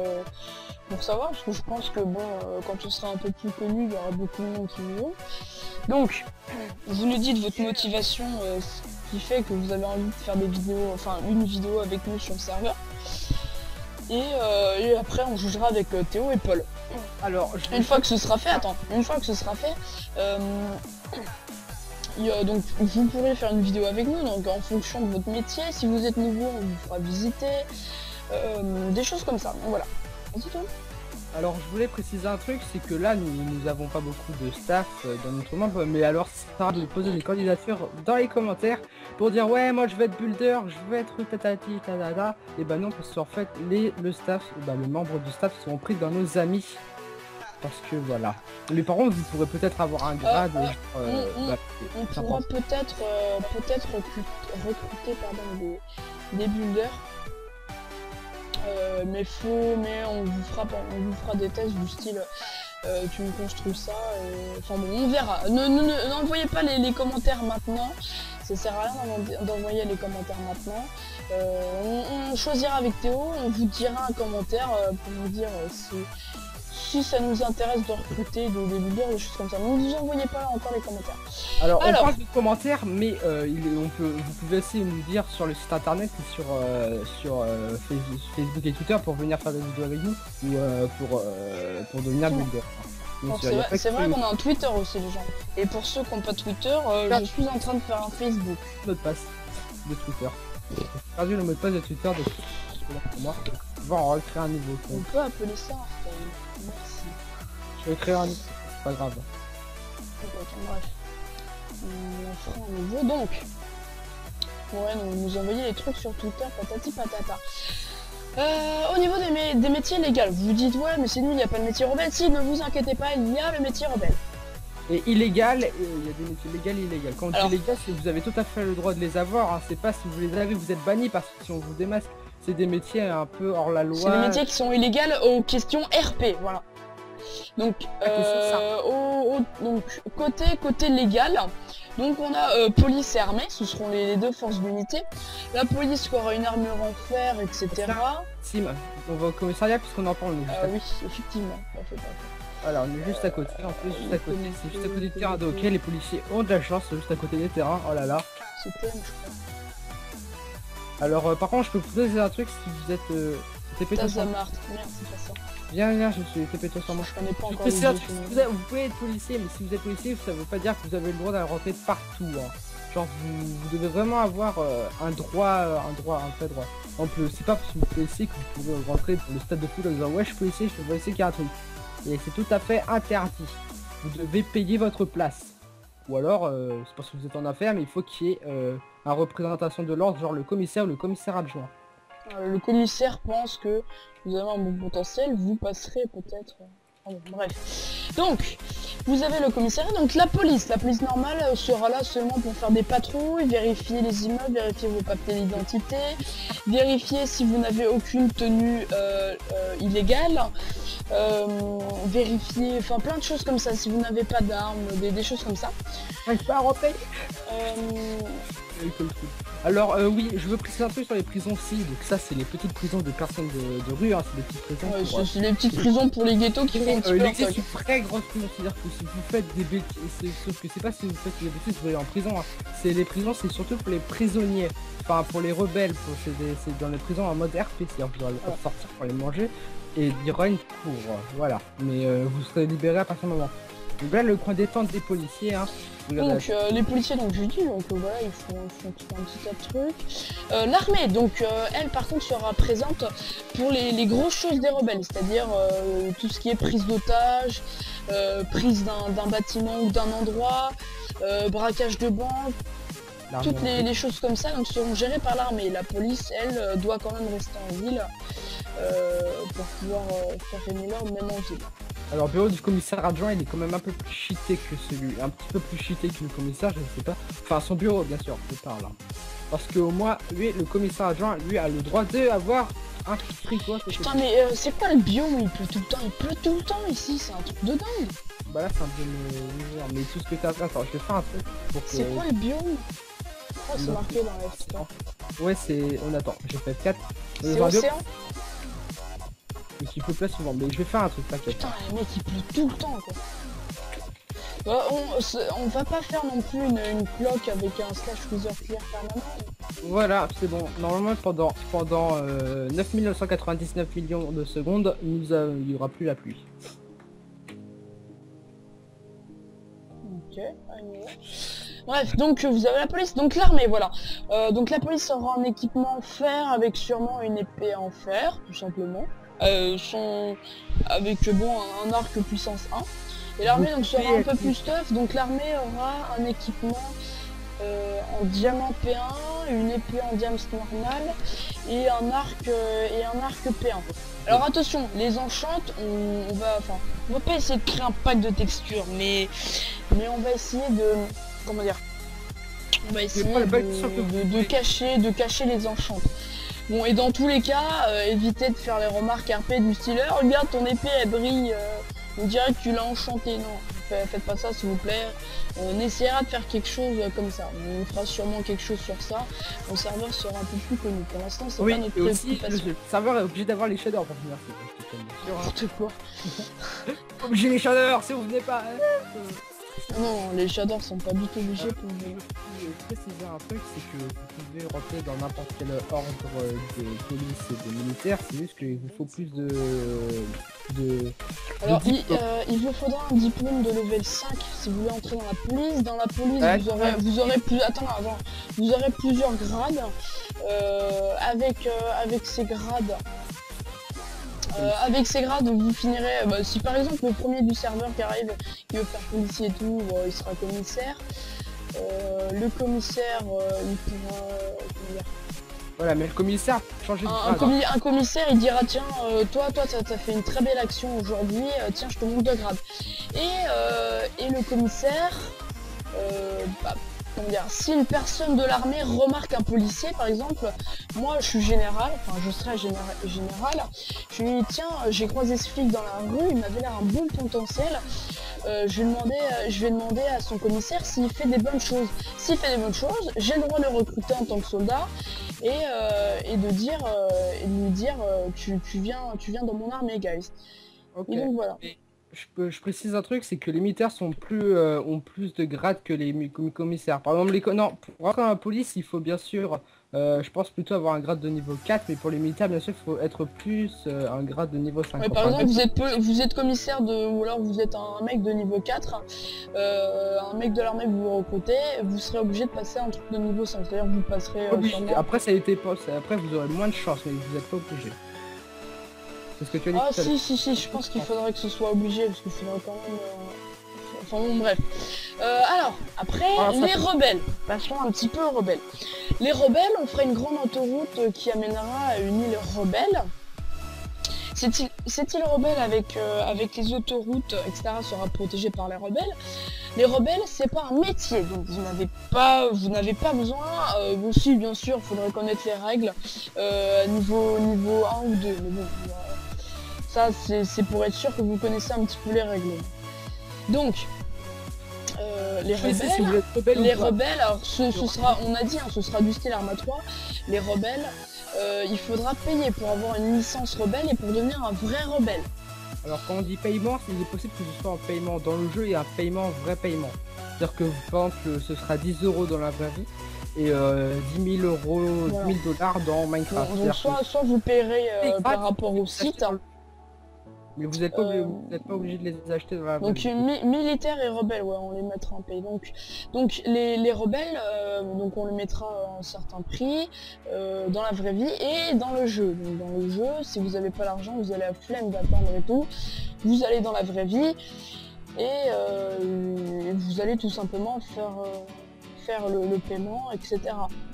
Speaker 1: pour savoir, parce que je pense que bon, quand on sera un peu plus connu, il y aura beaucoup de monde qui nous ont. Donc, vous nous dites votre motivation, ce qui fait que vous avez envie de faire des vidéos, enfin une vidéo avec nous sur le serveur. Et après, on jugera avec Théo et Paul.
Speaker 2: Alors,
Speaker 1: Une fois que ce sera fait, attends, une fois que ce sera fait, donc vous pourrez faire une vidéo avec nous, donc en fonction de votre métier. Si vous êtes nouveau, on vous fera visiter, des choses comme ça. Donc voilà. Vas-y, Tom.
Speaker 2: Alors je voulais préciser un truc, c'est que là nous avons pas beaucoup de staff dans notre membre, mais alors ça de poser des candidatures dans les commentaires pour dire ouais moi je vais être builder, je vais être tatati tatata, et bah non parce qu'en fait le staff, les membres du staff sont pris dans nos amis. Parce que voilà. Mais par contre vous pourrez peut-être avoir un grade.
Speaker 1: On pourra peut-être recruter pardon, des builders. Mais on vous fera des tests du style tu me construis ça, enfin bon on verra. N'envoyez pas les commentaires maintenant, ça sert à rien d'envoyer les commentaires maintenant. On choisira avec Théo, on vous dira un commentaire pour vous dire si ça nous intéresse de recruter des builders, des choses comme ça. Ne vous envoyez pas encore les commentaires.
Speaker 2: Alors on parle de commentaires, mais vous pouvez aussi nous dire sur le site internet et sur Facebook et Twitter pour venir faire des vidéos avec nous ou pour devenir builder.
Speaker 1: C'est vrai qu'on a un Twitter aussi les gens. Et pour ceux qui n'ont pas Twitter, je suis en train de faire un Facebook.
Speaker 2: Mot de passe de Twitter. J'ai perdu le mot de passe de Twitter de pour moi. On va en recréer un nouveau.
Speaker 1: On peut appeler ça. Merci.
Speaker 2: Je vais créer un nouveau, c'est pas grave.
Speaker 1: Bref. On fera un nouveau donc. Ouais, nous envoyer les trucs sur Twitter, patati patata. Au niveau des métiers légaux, vous vous dites ouais mais c'est nul, il n'y a pas de métier rebelle. Si, ne vous inquiétez pas, il y a le métier rebelle.
Speaker 2: Et illégal, il y a des métiers légaux et illégaux. Quand on dit illégal, c'est que vous avez tout à fait le droit de les avoir, hein. C'est pas si vous les avez, vous êtes banni parce que si on vous démasque, c'est des métiers un peu hors la loi.
Speaker 1: C'est des métiers qui sont illégaux aux questions RP, voilà. Donc, donc côté légal, donc on a police et armée, ce seront les deux forces d'unité. La police qui aura une armure en fer, etc.
Speaker 2: Sim, on va au commissariat puisqu'on en parle nous.
Speaker 1: Oui, effectivement.
Speaker 2: Alors on est juste à côté, en plus juste à côté, c'est juste à côté du terrain de hockey, les policiers ont de la chance, c'est juste à côté des terrains, oh là là.
Speaker 1: C'est TM, je crois.
Speaker 2: Alors par contre je peux vous poser un truc si vous êtes TP toi sur moi.
Speaker 1: Merde, c'est pas ça.
Speaker 2: Viens, je suis TP toi sur moi.
Speaker 1: Je connais pas encore
Speaker 2: vous pouvez être policier, mais si vous êtes policier, ça veut pas dire que vous avez le droit d'aller rentrer partout. Hein. Genre vous devez vraiment avoir un vrai droit. On peut, c'est pas parce que vous êtes policier que vous pouvez rentrer pour le stade de foot en disant ouais je suis policier qu'il y a un truc. Et c'est tout à fait interdit. Vous devez payer votre place. Ou alors, c'est parce que vous êtes en affaires, mais il faut qu'il y ait une représentation de l'ordre, genre le commissaire ou le commissaire adjoint.
Speaker 1: Le commissaire pense que vous avez un bon potentiel, vous passerez peut-être... bref. Donc, vous avez le commissariat, donc la police normale sera là seulement pour faire des patrouilles, vérifier les immeubles, vérifier vos papiers d'identité, vérifier si vous n'avez aucune tenue illégale, vérifier, enfin plein de choses comme ça, si vous n'avez pas d'armes, des choses comme ça.
Speaker 2: J'arrive pas à rentrer. Alors oui, je veux préciser un truc sur les prisons aussi, donc ça c'est les petites prisons de personnes de rue, hein, c'est des petites prisons.
Speaker 1: Ouais, c'est les petites prisons pour les ghettos qui font un petit peu.
Speaker 2: Il existe une très grosse prison, c'est-à-dire que si vous faites des bêtises, sauf que c'est pas si vous faites des bêtises, vous allez en prison, hein. C'est les prisons, c'est surtout pour les prisonniers, enfin pour les rebelles, c'est dans les prisons en mode RP, c'est-à-dire que vous allez sortir pour les manger, et il y aura une cour, voilà, mais vous serez libéré à partir du moment. Donc là le coin détente des policiers, hein.
Speaker 1: Donc les policiers, donc je dis, donc voilà, ils font un petit tas de trucs. L'armée, donc elle par contre sera présente pour les grosses choses des rebelles, c'est-à-dire tout ce qui est prise d'otages, prise d'un bâtiment ou d'un endroit, braquage de banque, toutes les choses comme ça donc seront gérées par l'armée. La police, elle, doit quand même rester en ville pour pouvoir faire régner l'ordre même en ville.
Speaker 2: Alors, le bureau du commissaire adjoint, il est quand même un peu plus cheaté que celui, un petit peu plus cheaté que le commissaire, je ne sais pas. Enfin, son bureau, bien sûr, je parle. Hein. Parce que au moins, lui, le commissaire adjoint, lui, a le droit d'avoir un frigo.
Speaker 1: Putain, mais c'est quoi le biome? Il pleut tout le temps, il pleut tout le temps ici, c'est un truc de dingue.
Speaker 2: Bah là, c'est un biome mais tout ce que t'as fait, attends, je vais faire un truc pour que...
Speaker 1: C'est quoi le biome? Oh, c'est marqué dans la histoire.
Speaker 2: Ouais, c'est... On attend, j'ai fait 4.
Speaker 1: C'est océan?
Speaker 2: Mais il peut plaire souvent, mais je vais faire un truc, t'inquiète.
Speaker 1: Putain, les mecs, il pleut tout le temps, quoi. Bah, on va pas faire non plus une cloque avec un slash freezer clear permanent.
Speaker 2: Voilà, c'est bon. Normalement, pendant 9999 millions de secondes, il n'y aura plus la pluie.
Speaker 1: Ok, bref, donc vous avez la police, donc l'armée, voilà. Donc la police aura un équipement fer avec sûrement une épée en fer, tout simplement. Avec bon un arc puissance 1. Et l'armée donc sera un peu plus stuff, donc l'armée aura un équipement en diamant P1, une épée en diamant normal et un arc P1. Alors attention, les enchantes, on va pas essayer de créer un pack de textures, mais on va essayer de, comment dire, on va essayer de cacher les enchantes. Bon, et dans tous les cas, évitez de faire les remarques RP du style « Regarde, ton épée, elle brille, on dirait que tu l'as enchantée. » Non, faites pas ça, s'il vous plaît. On essaiera de faire quelque chose comme ça. On fera sûrement quelque chose sur ça. Mon serveur sera un peu plus connu. Pour l'instant, c'est pas notre préoccupation.
Speaker 2: Le serveur est obligé d'avoir les shaders pour finir.
Speaker 1: N'importe quoi.
Speaker 2: Obligé les shaders, si vous venez pas.
Speaker 1: Non, les shaders sont pas du tout obligés pour jouer.
Speaker 2: Je vais préciser un truc, c'est que vous pouvez rentrer dans n'importe quel ordre de police et de militaire, c'est juste qu'il vous faut plus de...
Speaker 1: Alors, il vous faudra un diplôme de level 5 si vous voulez entrer dans la police. Dans la police, vous aurez plus... Attends, avant. Vous aurez plusieurs grades. Avec ces grades... avec ces grades, vous finirez, si par exemple le premier du serveur qui arrive, qui veut faire policier et tout, il sera commissaire. Le commissaire, il pourra... comment dire,
Speaker 2: voilà, mais le commissaire changer de grade.
Speaker 1: Un commissaire, il dira tiens, toi t'as fait une très belle action aujourd'hui, tiens, je te monte de grade. Et le commissaire, comment dire, si une personne de l'armée remarque un policier, par exemple, moi je suis général, enfin je serai général, je lui dis tiens, j'ai croisé ce flic dans la rue, il m'avait l'air un bon potentiel, je vais demander à son commissaire s'il fait des bonnes choses. S'il fait des bonnes choses, j'ai le droit de le recruter en tant que soldat et de lui dire tu viens dans mon armée, guys.
Speaker 2: Okay.
Speaker 1: Et donc voilà.
Speaker 2: Je précise un truc, c'est que les militaires sont ont plus de grades que les commissaires. Par exemple, non, pour rentrer dans la police, il faut bien sûr, je pense plutôt avoir un grade de niveau 4, mais pour les militaires, bien sûr, il faut être plus un grade de niveau 5.
Speaker 1: Ouais, par exemple, vous êtes commissaire ou alors vous êtes un mec de niveau 4, un mec de l'armée que vous recrutez, vous serez obligé de passer un truc de niveau 5, c'est-à-dire vous passerez...
Speaker 2: Après, ça a été après vous aurez moins de chance, mais vous n'êtes pas obligé. Que tu as dit
Speaker 1: si, je pense qu'il faudrait que ce soit obligé, parce qu'il faudrait quand même... Enfin bon, bref. Alors, après, les rebelles. Passons un petit peu aux rebelles. Les rebelles, on fera une grande autoroute qui amènera à une île rebelle. Cette île rebelle avec les autoroutes, etc. sera protégée par les rebelles. Les rebelles, c'est pas un métier, donc vous n'avez pas besoin, bon si bien sûr, il faudrait connaître les règles, niveau 1 ou 2, mais bon, ça c'est pour être sûr que vous connaissez un petit peu les règles. Donc, les rebelles, alors ce sera, on a dit, hein, ce sera du style Arma 3, les rebelles, il faudra payer pour avoir une licence rebelle et pour devenir un vrai rebelle.
Speaker 2: Alors quand on dit paiement, il est possible que ce soit un paiement dans le jeu et un paiement vrai paiement. C'est-à-dire que par exemple ce sera 10 € dans la vraie vie et 10 000 €, voilà. 10 000 $ dans Minecraft.
Speaker 1: Donc soit vous paierez par rapport au site.
Speaker 2: Mais vous n'êtes pas obligé de les acheter dans la vraie vie.
Speaker 1: Donc militaires et rebelles, ouais, on les mettra en paye. Donc les rebelles, donc on les mettra à un certain prix dans la vraie vie et dans le jeu. Donc dans le jeu, si vous n'avez pas l'argent, vous avez la flemme d'attendre et tout, vous allez dans la vraie vie et vous allez tout simplement faire le paiement, etc.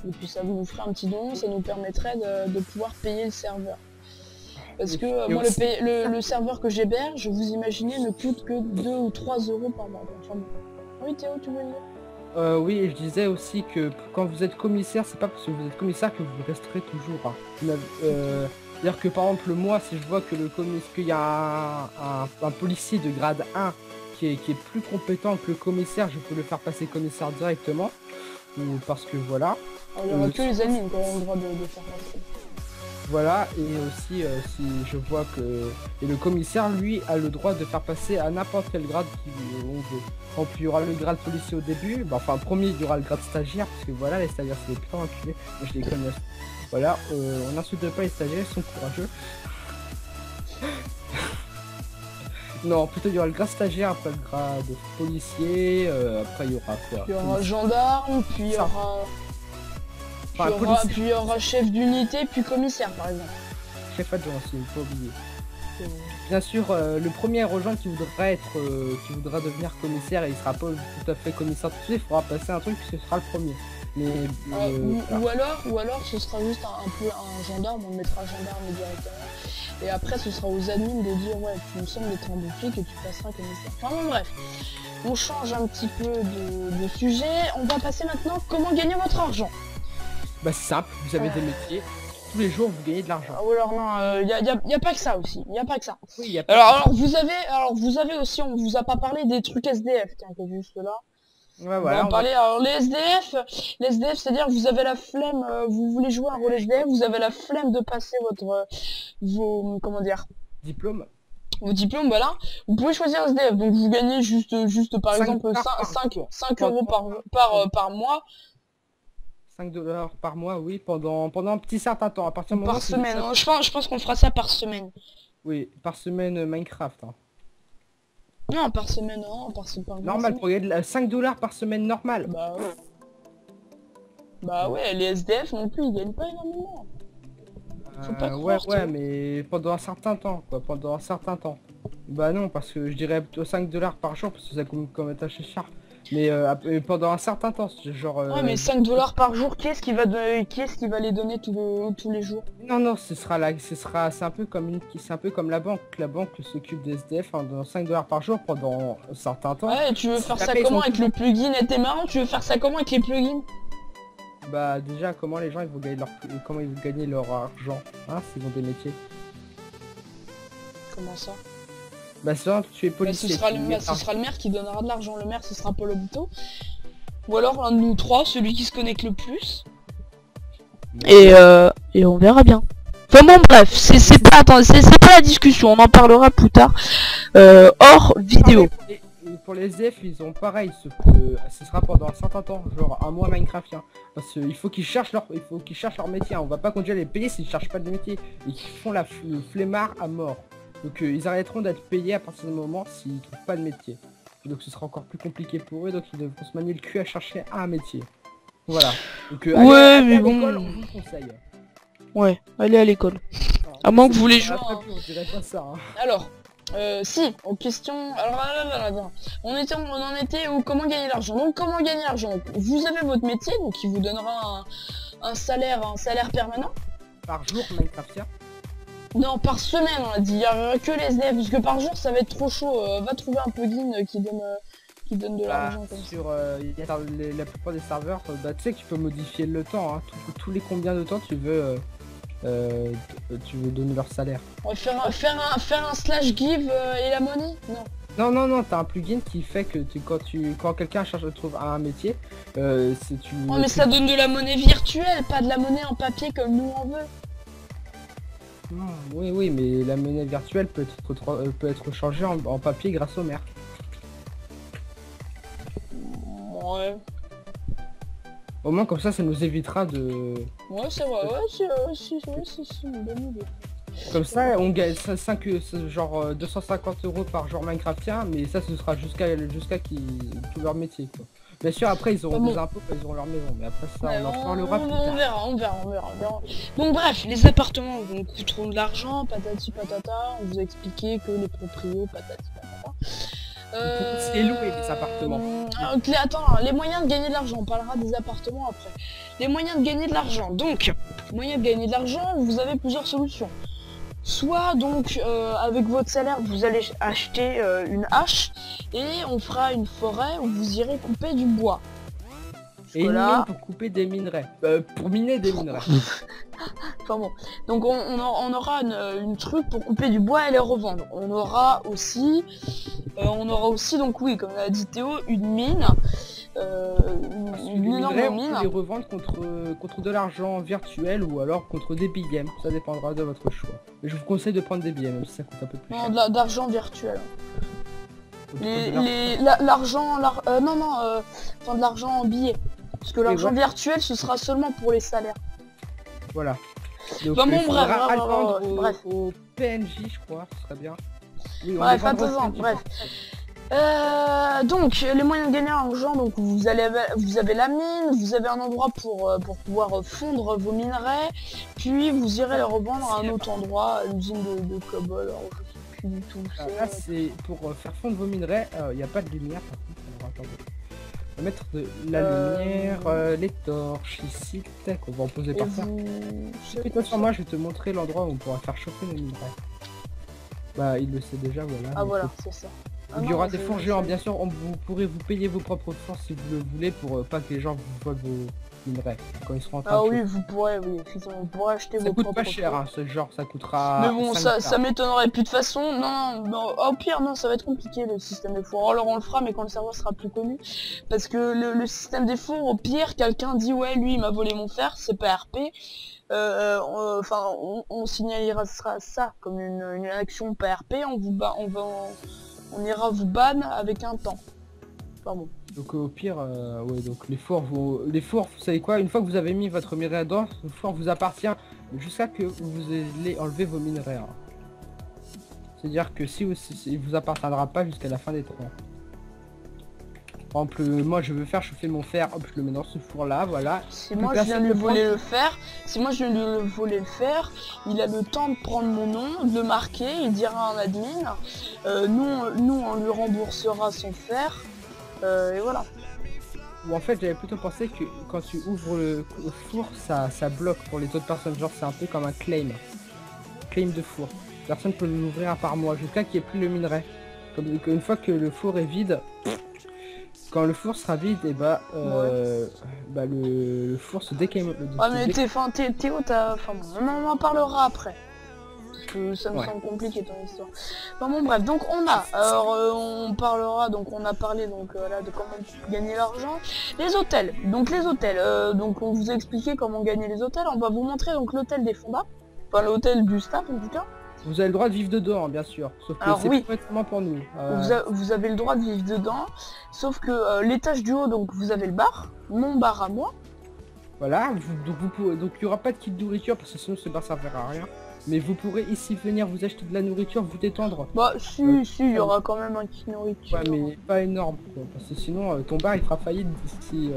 Speaker 1: Et puis ça vous ferait un petit don, ça nous permettrait de pouvoir payer le serveur. Parce que moi, le serveur que j'héberge, vous imaginez, ne coûte que 2 ou 3 euros par mois. Enfin, bon. Oui, Théo, tu veux dire?
Speaker 2: Oui, et je disais aussi que quand vous êtes commissaire, c'est pas parce que vous êtes commissaire que vous resterez toujours. Hein. C'est-à-dire que par exemple, moi, si je vois que qu'il y a un policier de grade 1 qui est plus compétent que le commissaire, je peux le faire passer commissaire directement. Ou parce que voilà.
Speaker 1: Alors, il n'y aura que les admins qui auront le droit de faire passer.
Speaker 2: Voilà, et aussi si je vois que... Et le commissaire, lui, a le droit de faire passer à n'importe quel grade qu'on veut. Donc il y aura le grade policier au début, bah, enfin premier il y aura le grade stagiaire, parce que voilà, les stagiaires c'est des putains d'enculés, moi je les connais. Voilà, on n'insulte pas les stagiaires, ils sont courageux. Non, plutôt il y aura le grade stagiaire, après le grade policier, après il y aura quoi?
Speaker 1: Il y aura gendarme, puis il y aura... Puis il y aura chef d'unité, puis commissaire par exemple.
Speaker 2: Chef adjoint aussi, il faut oublier. Bien sûr, le premier agent qui voudra devenir commissaire et il sera pas tout à fait commissaire tout de suite, il faudra passer un truc, ce sera le premier. Mais,
Speaker 1: ou alors ce sera juste un peu un gendarme, on le mettra gendarme directement. Et après ce sera aux admins de dire ouais tu me sembles d'être un bouclier que tu passeras commissaire. Enfin bon bref, on change un petit peu de sujet, on va passer maintenant comment gagner votre argent.
Speaker 2: Bah c'est simple, vous avez des métiers, tous les jours vous gagnez de l'argent.
Speaker 1: Ah ou alors non, y a pas que ça aussi, y a pas que ça.
Speaker 2: Oui, y a pas
Speaker 1: alors vous avez aussi, on vous a pas parlé des trucs SDF, tiens que juste là.
Speaker 2: Ouais, voilà,
Speaker 1: on va parler, alors les SDF, c'est-à-dire que vous avez la flemme, vous voulez jouer un rôle SDF, vous avez la flemme de passer vos vos diplômes, voilà. Vous pouvez choisir SDF, donc vous gagnez juste par exemple 5 euros par mois.
Speaker 2: 5 $ par mois, oui, pendant un petit certain temps, à partir du moment
Speaker 1: par semaine, hein, je pense qu'on fera ça par semaine.
Speaker 2: Oui, par semaine Minecraft. Hein.
Speaker 1: Non, par semaine, non, par semaine.
Speaker 2: Normal, pour gagner 5 $ par semaine, normal.
Speaker 1: Bah ouais. Bah ouais, les SDF non plus, ils gagnent pas énormément. Faut pas croire,
Speaker 2: ouais, mais pendant un certain temps, quoi, pendant un certain temps. Bah non, parce que je dirais plutôt 5 $ par jour, parce que ça coûte quand même assez cher. Mais pendant un certain temps, genre...
Speaker 1: Ouais, mais 5 $ par jour, qui est-ce qui va les donner tous les jours?
Speaker 2: Non, c'est un peu comme la banque. La banque s'occupe des SDF en donnant 5 $ par jour pendant un certain temps.
Speaker 1: Ouais, tu veux faire ça comment avec le plugin? Et t'es marrant, tu veux faire ça comment avec les plugins?
Speaker 2: Bah déjà, comment les gens ils vont gagner leur argent, hein, s'ils ont des métiers.
Speaker 1: Comment ça?
Speaker 2: Bah ça, tu es policier.
Speaker 1: Ce sera le maire qui donnera de l'argent. Le maire, ce sera Paul Obito. Ou alors l'un de nous trois, celui qui se connecte le plus. Et on verra bien. Enfin bon bref, c'est pas la discussion, on en parlera plus tard hors vidéo.
Speaker 2: Pour les SDF, ils ont pareil, ce sera pendant un certain temps, genre un mois Minecraftien. Parce qu'il faut qu'ils cherchent leur métier, hein. On va pas continuer à les payer s'ils cherchent pas de métier. Et qu'ils font le flemmard à mort. Donc ils arrêteront d'être payés à partir du moment s'ils trouvent pas de métier. Et donc ce sera encore plus compliqué pour eux, donc ils devront se manier le cul à chercher un métier. Voilà. Donc
Speaker 1: ouais, mais bon...
Speaker 2: on vous conseille.
Speaker 1: Ouais, allez à l'école. À moins que vous voulez jouer.
Speaker 2: On dirait pas ça, hein.
Speaker 1: Alors, si, aux questions... Alors là, on en était où comment gagner l'argent. Donc comment gagner l'argent? Vous avez votre métier, donc qui vous donnera un salaire permanent.
Speaker 2: Par jour Minecraftien?
Speaker 1: Non, par semaine on a dit, il n'y a que les SDF, parce que par jour ça va être trop chaud. Va trouver un plugin qui donne de l'argent comme ça.
Speaker 2: Sur la plupart des serveurs, bah tu sais que tu peux modifier le temps, hein. Tous les combien de temps tu veux donner leur salaire.
Speaker 1: Ouais, faire un slash give et la money? Non.
Speaker 2: Non, t'as un plugin qui fait que quand quelqu'un trouve un métier, c'est tu...
Speaker 1: Oh mais ça donne de la monnaie virtuelle, pas de la monnaie en papier comme nous on veut.
Speaker 2: Oui, mais la monnaie virtuelle peut être changée en papier grâce au maire.
Speaker 1: Ouais.
Speaker 2: Au moins comme ça nous évitera de...
Speaker 1: Ouais, c'est vrai, c'est une bonne idée.
Speaker 2: Comme ça, on gagne genre 250 € par jour Minecraftien, mais ça ce sera jusqu'à tout leur métier, quoi. Bien sûr, après ils auront des impôts, ils auront leur maison, mais après ça on en parlera plus tard.
Speaker 1: On verra. Donc bref, les appartements vous coûteront de l'argent, patati patata, on vous a expliqué que les proprios, patati patata.
Speaker 2: C'est louer les appartements.
Speaker 1: Attends, les moyens de gagner de l'argent, on parlera des appartements après. Les moyens de gagner de l'argent, donc, moyens de gagner de l'argent, vous avez plusieurs solutions. soit donc avec votre salaire vous allez acheter une hache et on fera une forêt où vous irez couper du bois.
Speaker 2: Et une mine pour couper des minerais. Pour miner des minerais.
Speaker 1: Enfin bon. Donc on aura une truc pour couper du bois et les revendre. On aura aussi donc oui, comme l'a dit Théo, une mine. Une énorme mine.
Speaker 2: On peut les revendre contre de l'argent virtuel ou alors contre des billets. Ça dépendra de votre choix. Mais je vous conseille de prendre des billets, même si ça coûte un peu plus cher.
Speaker 1: Non, d'argent virtuel. L'argent, enfin de l'argent en billets. Parce que l'argent virtuel, ce sera seulement pour les salaires.
Speaker 2: Voilà. Donc,
Speaker 1: bah bon,
Speaker 2: bref. Au PNJ, je crois, ce serait bien. Oui,
Speaker 1: bref, attends, bref. Donc, les moyens de gagner l'argent, donc vous avez la mine, vous avez un endroit pour pouvoir fondre vos minerais, puis vous irez les revendre à un autre endroit, à l'usine de cobalt. Alors, je sais plus du tout.
Speaker 2: Là, c'est pour faire fondre vos minerais, il n'y a pas de lumière par contre. Alors, attendez. On va mettre de la lumière, les torches ici, tac, on va en poser par terre. Écoute-moi sur moi, je vais te montrer l'endroit où on pourra faire chauffer nos minerais. Bah, il le sait déjà, voilà.
Speaker 1: Ah voilà, c'est ça.
Speaker 2: Il y aura des fours géants, bien sûr, vous pourrez vous payer vos propres fours si vous le voulez pour pas que les gens vous volent vos minerais quand ils seront en train de
Speaker 1: oui, vous pourrez, oui, effectivement, vous pourrez acheter vos propres fours.
Speaker 2: Ça coûte pas cher, hein, ce genre, ça coûtera...
Speaker 1: Mais bon, ça m'étonnerait, puis de toute façon, non, au pire, non, ça va être compliqué le système des fours. Alors on le fera, mais quand le serveur sera plus connu. Parce que le système des fours, au pire, quelqu'un dit, ouais, lui, il m'a volé mon fer, c'est pas RP. Enfin, on signalera ça comme une action pas RP, on ira vous ban avec un temps. Enfin bon.
Speaker 2: Donc au pire, ouais, donc les fours, vous savez quoi, une fois que vous avez mis votre minerai dedans, le four vous appartient jusqu'à que vous ayez enlevé vos minerais. Hein. C'est-à-dire que si il vous appartiendra pas jusqu'à la fin des temps. Par exemple, moi je veux faire chauffer mon fer, hop, je le mets dans ce four là, voilà.
Speaker 1: Si moi je viens de lui voler le fer, il a le temps de prendre mon nom, de le marquer, il dira à un admin, nous on lui remboursera son fer, et voilà.
Speaker 2: Ou en fait j'avais plutôt pensé que quand tu ouvres le four, ça bloque pour les autres personnes, genre c'est un peu comme un claim de four. Personne peut l'ouvrir à part moi, jusqu'à qu'il n'y ait plus le minerai. Comme une fois que le four est vide, quand le four sera vide, et bah le four se décame.
Speaker 1: Mais Théo, enfin bon, on en parlera après. Parce que ça me semble compliqué ton histoire. Bon bref, donc on parlera, donc on a parlé donc là de comment gagner l'argent. Les hôtels, donc donc on vous a expliqué comment gagner les hôtels, on va vous montrer donc l'hôtel des Fondas, enfin l'hôtel du staff en tout cas.
Speaker 2: Vous avez le droit de vivre dedans, hein, bien sûr. Sauf que c'est complètement pour nous.
Speaker 1: Vous avez le droit de vivre dedans, sauf que l'étage du haut, donc vous avez le bar, mon bar à moi.
Speaker 2: Voilà, donc il n'y aura pas de kit de nourriture parce que sinon ce bar servira à rien. Mais vous pourrez ici venir vous acheter de la nourriture, vous détendre.
Speaker 1: Bah si, il y aura quand même un kit nourriture.
Speaker 2: Ouais, mais pas énorme, quoi, parce que sinon ton bar il fera faillite d'ici...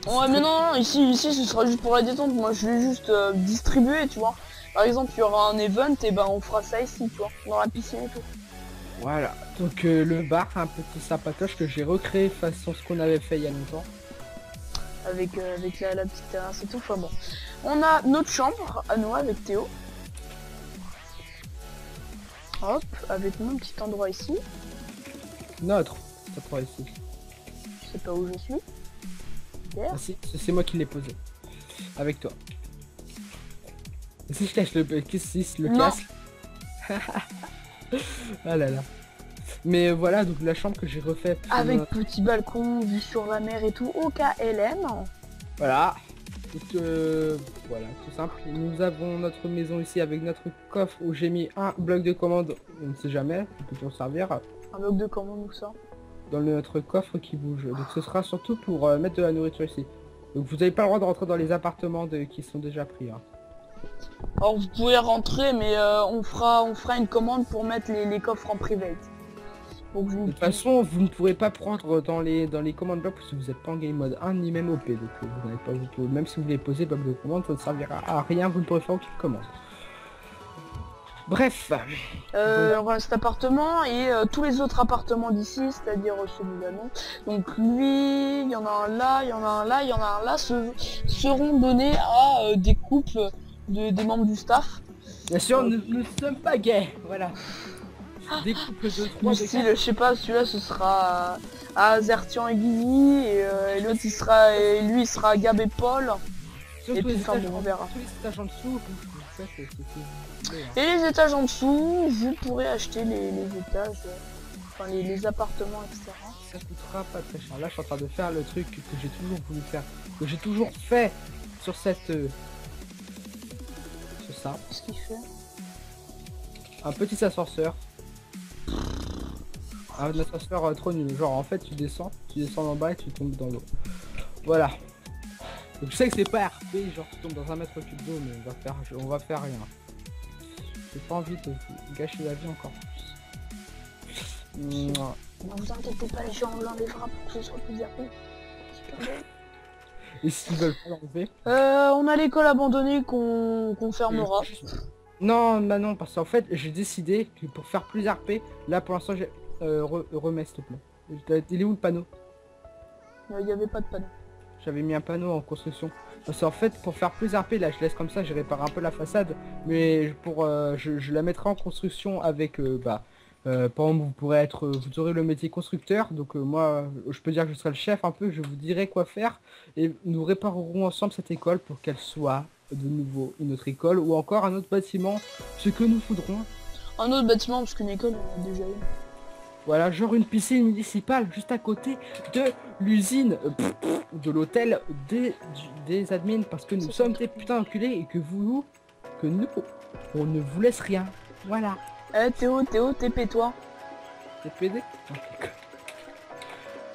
Speaker 1: Ouais, mais non, ici ce sera juste pour la détente. Moi je vais juste distribuer, tu vois. Par exemple, il y aura un event, et ben on fera ça ici, tu vois, dans la piscine et tout.
Speaker 2: Voilà, donc le bar, un petit sapatoche que j'ai recréé façon ce qu'on avait fait il y a longtemps.
Speaker 1: Avec la petite terrasse et tout, enfin bon. On a notre chambre à nous avec Théo. Hop, avec mon petit endroit ici.
Speaker 2: Notre endroit ici.
Speaker 1: Je sais pas où je suis.
Speaker 2: Ah, si, c'est moi qui l'ai posé. Avec toi. Si je cache le casque. Ah là là. Mais voilà, donc la chambre que j'ai refait.
Speaker 1: Avec petit balcon, vue sur la mer et tout, au KLM.
Speaker 2: Voilà. Donc voilà, tout simple. Nous avons notre maison ici avec notre coffre où j'ai mis un bloc de commande. On ne sait jamais, il peut toujours servir.
Speaker 1: Un bloc de commande, où ça?
Speaker 2: Dans notre coffre qui bouge. Donc ce sera surtout pour mettre de la nourriture ici. Donc vous n'avez pas le droit de rentrer dans les appartements qui sont déjà pris. Hein.
Speaker 1: Alors vous pouvez rentrer, mais on fera une commande pour mettre les coffres en private. Donc,
Speaker 2: de toute façon, vous ne pourrez pas prendre dans les commandes blocs parce que vous n'êtes pas en game mode 1 ni même OP. Donc vous n'avez pas même si vous voulez poser bloc de commande, ça ne servira à rien, vous ne pourrez faire aucune commande. Bref.
Speaker 1: On a cet appartement et tous les autres appartements d'ici, c'est-à-dire celui-là non. Donc lui, il y en a un là, il y en a un là, il y en a un là, seront donnés à des couples des membres du staff.
Speaker 2: Bien sûr, nous ne sommes pas gays, voilà. Des couples de 3
Speaker 1: Du style, je sais pas, celui-là ce sera à Azertian et Guigui, et l'autre il sera, et lui il sera Gab et Paul.
Speaker 2: Sur
Speaker 1: Et
Speaker 2: tous
Speaker 1: puis
Speaker 2: les
Speaker 1: enfin
Speaker 2: étages,
Speaker 1: bon, on verra.
Speaker 2: tous les étages en dessous, vous faites ce que vous voulez, hein.
Speaker 1: Et les étages en dessous, vous pourrez acheter les étages, enfin les appartements, etc.
Speaker 2: Ça coûtera pas très cher. Là, je suis en train de faire le truc que j'ai toujours voulu faire, que j'ai toujours fait sur cette, sur ça.
Speaker 1: Qu'est-ce qu'il fait?
Speaker 2: Un petit ascenseur. Un ascenseur trop nul. Genre, en fait, tu descends en bas et tu tombes dans l'eau. Voilà. Donc, je sais que c'est pas RP, genre tu tombes dans un mètre cube d'eau, mais on va faire rien. J'ai pas envie de vous gâcher la vie encore plus. Mouah.
Speaker 1: Ne vous inquiétez pas, les gens, on l'enlèvera pour que ce soit plus RP.
Speaker 2: Et s'ils veulent pas l'enlever?
Speaker 1: On a l'école abandonnée qu'on fermera.
Speaker 2: Non, bah non, parce qu'en fait, j'ai décidé que pour faire plus RP, là pour l'instant, j'ai remets s'il te plaît. Il est où le panneau?
Speaker 1: Il n'y avait pas de panneau.
Speaker 2: J'avais mis un panneau en construction. Parce qu'en fait, pour faire plus RP, là, je laisse comme ça, je répare un peu la façade, mais pour, je la mettrai en construction avec, par exemple, vous aurez le métier constructeur, donc moi, je peux dire que je serai le chef un peu, je vous dirai quoi faire, et nous réparerons ensemble cette école pour qu'elle soit de nouveau une autre école, ou encore un autre bâtiment, ce que nous voudrons.
Speaker 1: Un autre bâtiment, parce qu'une école, on a déjà une.
Speaker 2: Voilà, genre une piscine municipale juste à côté de l'usine, de l'hôtel des admins, parce que nous sommes des putains d'enculés et que nous, on ne vous laisse rien. Voilà.
Speaker 1: Eh Théo, TP-toi.
Speaker 2: T'es PD?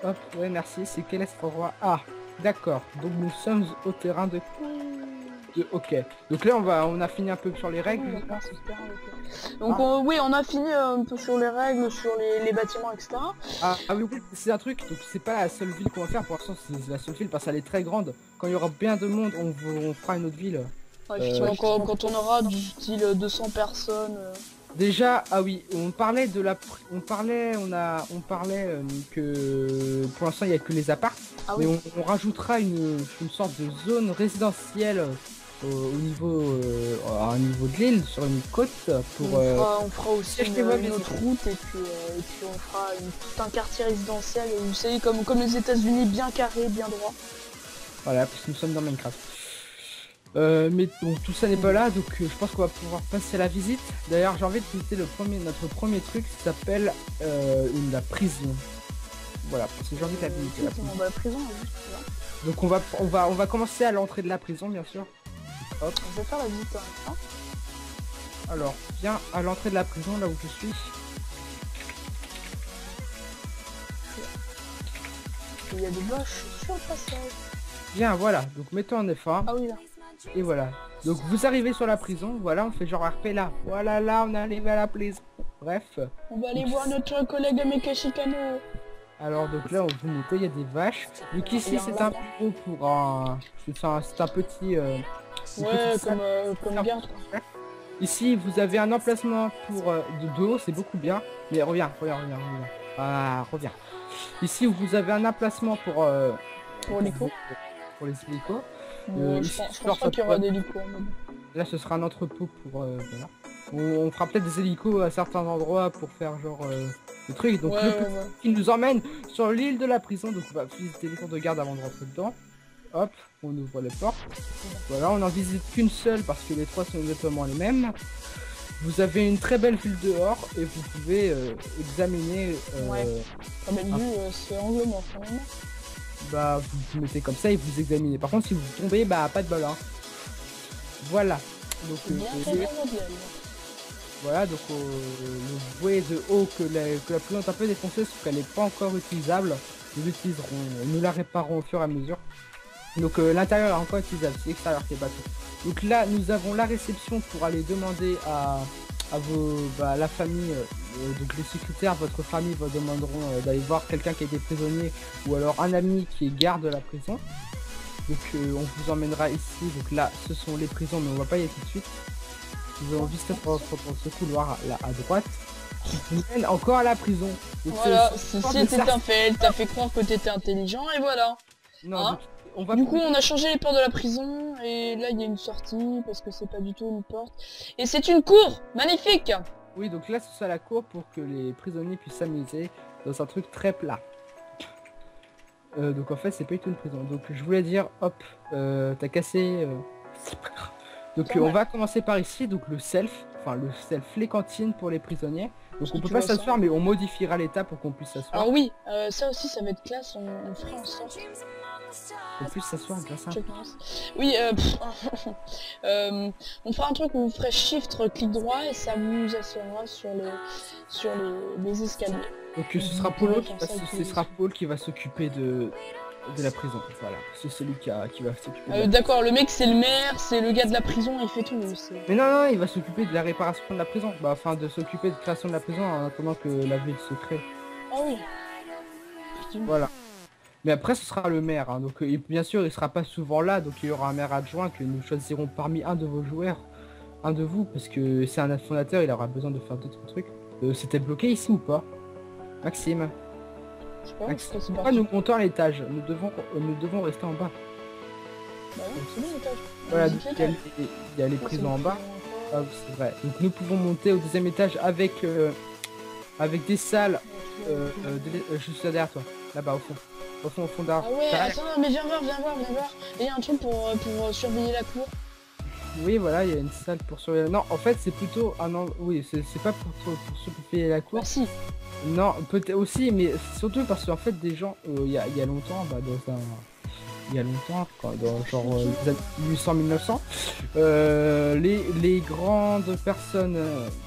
Speaker 2: Hop, ouais, merci, c'est quel est cet endroit? Ah, d'accord, donc nous sommes au terrain de... Ok, donc là on a fini un peu sur les règles.
Speaker 1: Donc oui, on a fini un peu sur les règles, sur les bâtiments, etc.
Speaker 2: Ah oui, c'est un truc, donc c'est pas la seule ville qu'on va faire, pour l'instant c'est la seule ville parce qu'elle est très grande. Quand il y aura bien de monde, on fera une autre ville.
Speaker 1: Ouais, effectivement, quand on aura du style 200 personnes.
Speaker 2: Déjà, ah oui, on parlait que pour l'instant il n'y a que les apparts, mais on rajoutera une sorte de zone résidentielle au niveau de l'île, sur une côte, pour
Speaker 1: on fera aussi une autre route, et puis on fera tout un quartier résidentiel, vous savez, comme les États-Unis, bien carré, bien droit.
Speaker 2: Voilà, parce que nous sommes dans Minecraft. Mais donc tout ça n'est pas là, donc je pense qu'on va pouvoir passer à la visite. D'ailleurs, j'ai envie de visiter notre premier truc, qui s'appelle la prison. Voilà, parce que j'ai envie de la visiter.
Speaker 1: La prison, juste là.
Speaker 2: Donc on va commencer à l'entrée de la prison, bien sûr. Hop.
Speaker 1: On va faire la visite hein.
Speaker 2: Alors, viens à l'entrée de la prison, là où je suis.
Speaker 1: Il y a des boches sur le passage.
Speaker 2: Bien, voilà, donc mettons en F1.
Speaker 1: Ah oui, là.
Speaker 2: Et voilà. Donc vous arrivez sur la prison, voilà, on fait genre RP là. Voilà, là, on est arrivé à la prison. Bref.
Speaker 1: On va aller voir notre collègue Mecha Chicano.
Speaker 2: Alors donc là, on vous montre, il y a des vaches. Donc ici, c'est un bureau pour un... C'est un petit...
Speaker 1: ouais, comme garde.
Speaker 2: Ici, vous avez un emplacement pour de haut, c'est beaucoup bien. Mais reviens. Ah, reviens. Ici, vous avez un emplacement pour
Speaker 1: l'hélico.
Speaker 2: Pour les hélicos.
Speaker 1: Je pense pas qu'il y aura des hélicos.
Speaker 2: Là, ce sera un entrepôt pour... voilà. On fera peut-être des hélicos à certains endroits pour faire genre des trucs. Donc qui nous emmène sur l'île de la prison. Donc on va visiter les tours de garde avant de rentrer dedans. Hop, on ouvre les portes. Voilà, on n'en visite qu'une seule parce que les trois sont exactement les mêmes. Vous avez une très belle vue dehors et vous pouvez examiner...
Speaker 1: Comme elle dit, c'est angle mort quand même.
Speaker 2: Bah vous mettez comme ça et vous examinez. Par contre si vous tombez, bah pas de bol hein. Voilà. Donc voilà, donc vous voyez de haut que la prison est un peu défoncée, sauf qu'elle n'est pas encore utilisable. Nous la réparerons au fur et à mesure. Donc l'intérieur est encore utilisable, c'est l'extérieur qui est battu. Donc là nous avons la réception pour aller demander à la famille, donc les secrétaires, votre famille vous demanderont d'aller voir quelqu'un qui a été prisonnier ou alors un ami qui est garde de la prison. Donc on vous emmènera ici, donc là ce sont les prisons mais on va pas y aller tout de suite. Nous allons visiter pour ce couloir là à droite qui vous mène encore à la prison. Donc,
Speaker 1: voilà, ceci était un fait, t'as fait croire que t'étais intelligent et voilà.
Speaker 2: Non,
Speaker 1: hein,
Speaker 2: donc, on va...
Speaker 1: Du coup, on a changé les portes de la prison, et là, il y a une sortie, parce que c'est pas du tout une porte. Et c'est une cour magnifique.
Speaker 2: Oui, donc là, ce sera la cour pour que les prisonniers puissent s'amuser dans un truc très plat. Donc en fait, c'est pas du tout une prison. Donc je voulais dire, hop, t'as cassé... c'est pas grave. Donc on va commencer par ici, donc le self, les cantines pour les prisonniers. Donc on peut pas s'asseoir, mais on modifiera l'état pour qu'on puisse s'asseoir.
Speaker 1: Alors oui, ça aussi, ça va être classe, on fera en sorte.
Speaker 2: On puisse s'asseoir grâce à...
Speaker 1: Oui, on fera un truc où vous ferez shift, clic droit, et ça vous assurera sur les escaliers.
Speaker 2: Donc ce sera Paul qui va s'occuper de la prison, voilà, c'est celui qui va s'occuper
Speaker 1: d'accord, le mec c'est le maire, c'est le gars de la prison, il fait tout.
Speaker 2: Mais non, il va s'occuper de la réparation de la prison, bah enfin de s'occuper de la création de la prison en attendant que la ville se crée.
Speaker 1: Ah oui.
Speaker 2: Voilà. Mais après ce sera le maire, hein, donc bien sûr il sera pas souvent là, donc il y aura un maire adjoint que nous choisirons parmi un de vos joueurs, un de vous, parce que c'est un fondateur, il aura besoin de faire d'autres trucs. C'était bloqué ici ou pas, Maxime?
Speaker 1: Maxime,
Speaker 2: pourquoi nous montons à l'étage? Nous devons rester en bas.
Speaker 1: Bah oui, c'est bien l'étage.
Speaker 2: Voilà, donc il y a les prisons en bas. Ah, c'est vrai. Donc nous pouvons monter au deuxième étage avec des salles. Je suis derrière toi, là-bas au fond d'art.
Speaker 1: Ah ouais, attends, mais viens voir. Et il y a un truc pour surveiller la cour.
Speaker 2: Oui, voilà, il y a une salle pour surveiller. Non, en fait, c'est plutôt oui, c'est pas pour surveiller la cour.
Speaker 1: Ah si.
Speaker 2: Non, peut-être aussi, mais surtout parce qu'en fait, des gens, il y a longtemps, il y a longtemps, dans genre les années 1800-1900, les grandes personnes,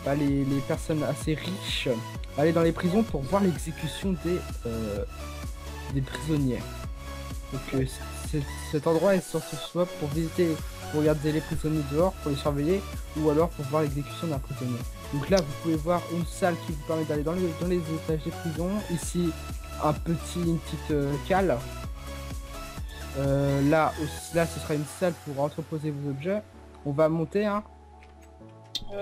Speaker 2: les personnes assez riches, allaient dans les prisons pour voir l'exécution des prisonniers. Donc cet endroit est sorti soit pour visiter, pour regarder les prisonniers dehors, pour les surveiller, ou alors pour voir l'exécution d'un prisonnier. Donc là vous pouvez voir une salle qui vous permet d'aller dans les étages des prisons. Ici une petite cale. Là ce sera une salle pour entreposer vos objets. On va monter hein.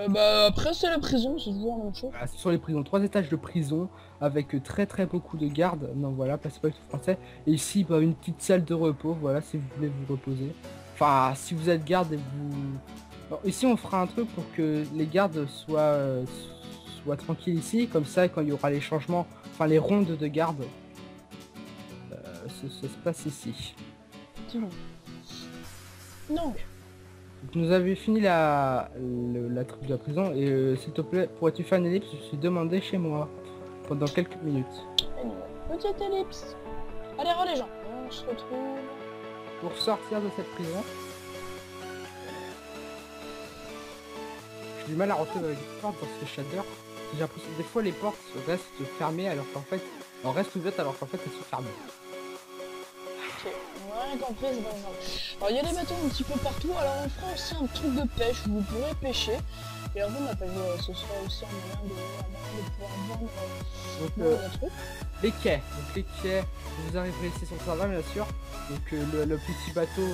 Speaker 1: Bah après c'est la prison, c'est toujours la même chose.
Speaker 2: Voilà, sur les prisons, 3 étages de prison avec très beaucoup de gardes. Non voilà, c'est pas du tout français. Et ici une petite salle de repos, voilà, si vous voulez vous reposer. Enfin si vous êtes garde et vous... Alors, ici on fera un truc pour que les gardes soient tranquilles ici, comme ça quand il y aura les changements, enfin les rondes de garde, ça se passe ici.
Speaker 1: Non.
Speaker 2: Donc, nous avons fini la truc de la prison et s'il te plaît, pourrais-tu faire une ellipse? Je suis demandé chez moi pendant quelques minutes.
Speaker 1: Petite ellipse. Allez, les gens, on se retrouve.
Speaker 2: Pour sortir de cette prison. J'ai du mal à rentrer dans les portes parce que Shader, j'ai l'impression que des fois les portes restent fermées alors qu'en fait, elles restent ouvertes alors qu'en fait elles sont fermées.
Speaker 1: Ok, on a rien compris, c'est pas grave. Alors il y a des bateaux un petit peu partout, alors on fera aussi un truc de pêche où vous pourrez pêcher. Et avant ce sera aussi un moyen de pouvoir vendre des trucs.
Speaker 2: Les quais, donc les quais, vous arriverez ici sur le serveur bien sûr. Donc le petit bateau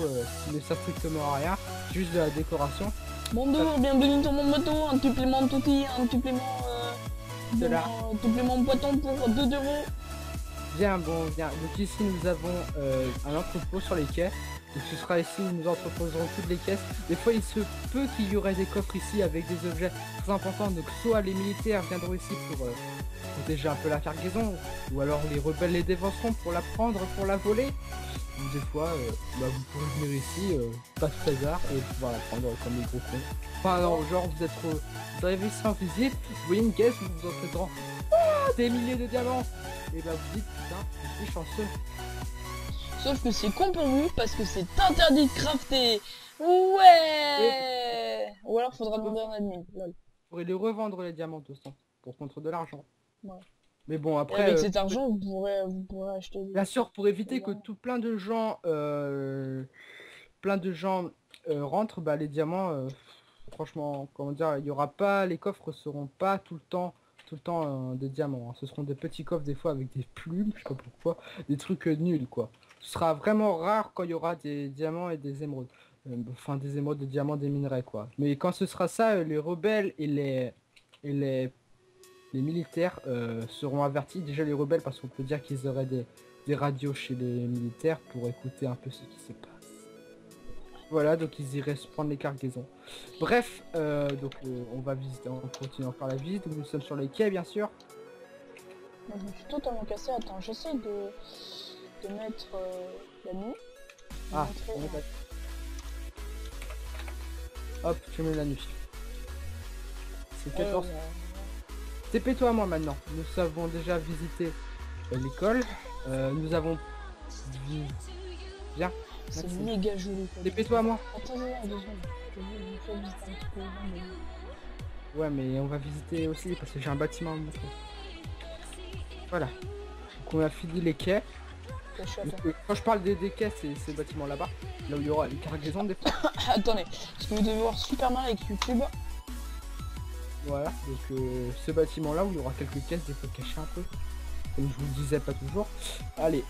Speaker 2: qui ne sert strictement à rien, juste de la décoration.
Speaker 1: Bonjour, bienvenue sur mon bateau, un supplément d'outils, un supplément supplément boiton pour 2 €.
Speaker 2: Bien, bon, bien. Donc ici nous avons un entrepôt sur les quais. Donc ce sera ici où nous entreposerons toutes les caisses. Des fois il se peut qu'il y aurait des coffres ici avec des objets très importants. Donc soit les militaires viendront ici pour protéger un peu la cargaison, ou alors les rebelles les dévanceront pour la prendre, pour la voler. Ou des fois vous pourrez venir ici, pas tout hasard, et pouvoir la prendre comme les gros cons. Enfin non, genre vous arrivez ici en visite, vous voyez une caisse, vous vous entrez dedans. Ah, des milliers de diamants. Et bah vous dites putain, je suis chanceux.
Speaker 1: Sauf que c'est con pour vous parce que c'est interdit de crafter. Ouais. Ou alors faudra demander un admin. Lol.
Speaker 2: Vous pourrez les revendre les diamants de sang pour contre de l'argent.
Speaker 1: Ouais.
Speaker 2: Mais bon après.
Speaker 1: Et avec cet argent vous pourrez acheter.
Speaker 2: Bien sûr pour éviter que plein de gens rentrent, bah les diamants, franchement comment dire, il y aura pas, les coffres seront pas tout le temps des diamants. Hein. Ce seront des petits coffres des fois avec des plumes, je sais pas pourquoi, des trucs nuls quoi. Ce sera vraiment rare quand il y aura des diamants et des émeraudes. Enfin des émeraudes, des diamants, des minerais quoi. Mais quand ce sera ça, les rebelles et les les militaires seront avertis. Déjà les rebelles, parce qu'on peut dire qu'ils auraient des radios chez les militaires pour écouter un peu ce qui se passe. Voilà, donc ils iraient se prendre les cargaisons. Bref, on va visiter, on continue encore la visite. Nous sommes sur les quais, bien sûr.
Speaker 1: Moi, je me suis totalement cassé. Attends, j'essaie de mettre la nuit.
Speaker 2: Ah, hop, je mets la nuit. C'est 14. TP-toi à moi maintenant. Nous avons déjà visité l'école. Nous avons... Bien.
Speaker 1: C'est méga joli.
Speaker 2: TP-toi à moi.
Speaker 1: Attends, deux secondes. Je vais visiter un petit peu.
Speaker 2: Ouais, mais on va visiter aussi parce que j'ai un bâtiment à vous montrer. Voilà. Donc on a fini les quais. Quand je parle des quais, c'est ce bâtiment là-bas. Là où il y aura les cargaisons des fois.
Speaker 1: Attendez, parce que vous devez voir super mal avec YouTube.
Speaker 2: Voilà, donc ce bâtiment là où il y aura quelques caisses des fois cachées un peu. Comme je vous le disais pas toujours. Allez,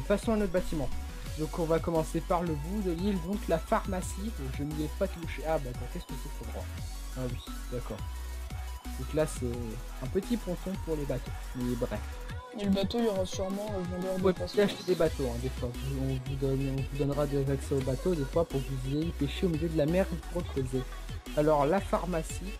Speaker 2: passons à notre bâtiment. Donc on va commencer par le bout de l'île, donc la pharmacie. Je n'y ai pas touché. Ah bah attends, qu'est-ce que c'est ce droit? Ah oui, d'accord. Donc là c'est un petit ponton pour les bateaux. Mais bref.
Speaker 1: Et le bateau, il y aura sûrement le vendeur de
Speaker 2: Ouais,
Speaker 1: poissons.
Speaker 2: puis acheter des bateaux, hein, des fois. On vous donnera des accès aux bateaux, des fois, pour que vous ayez pêché au milieu de la mer pour creuser. Alors, la pharmacie.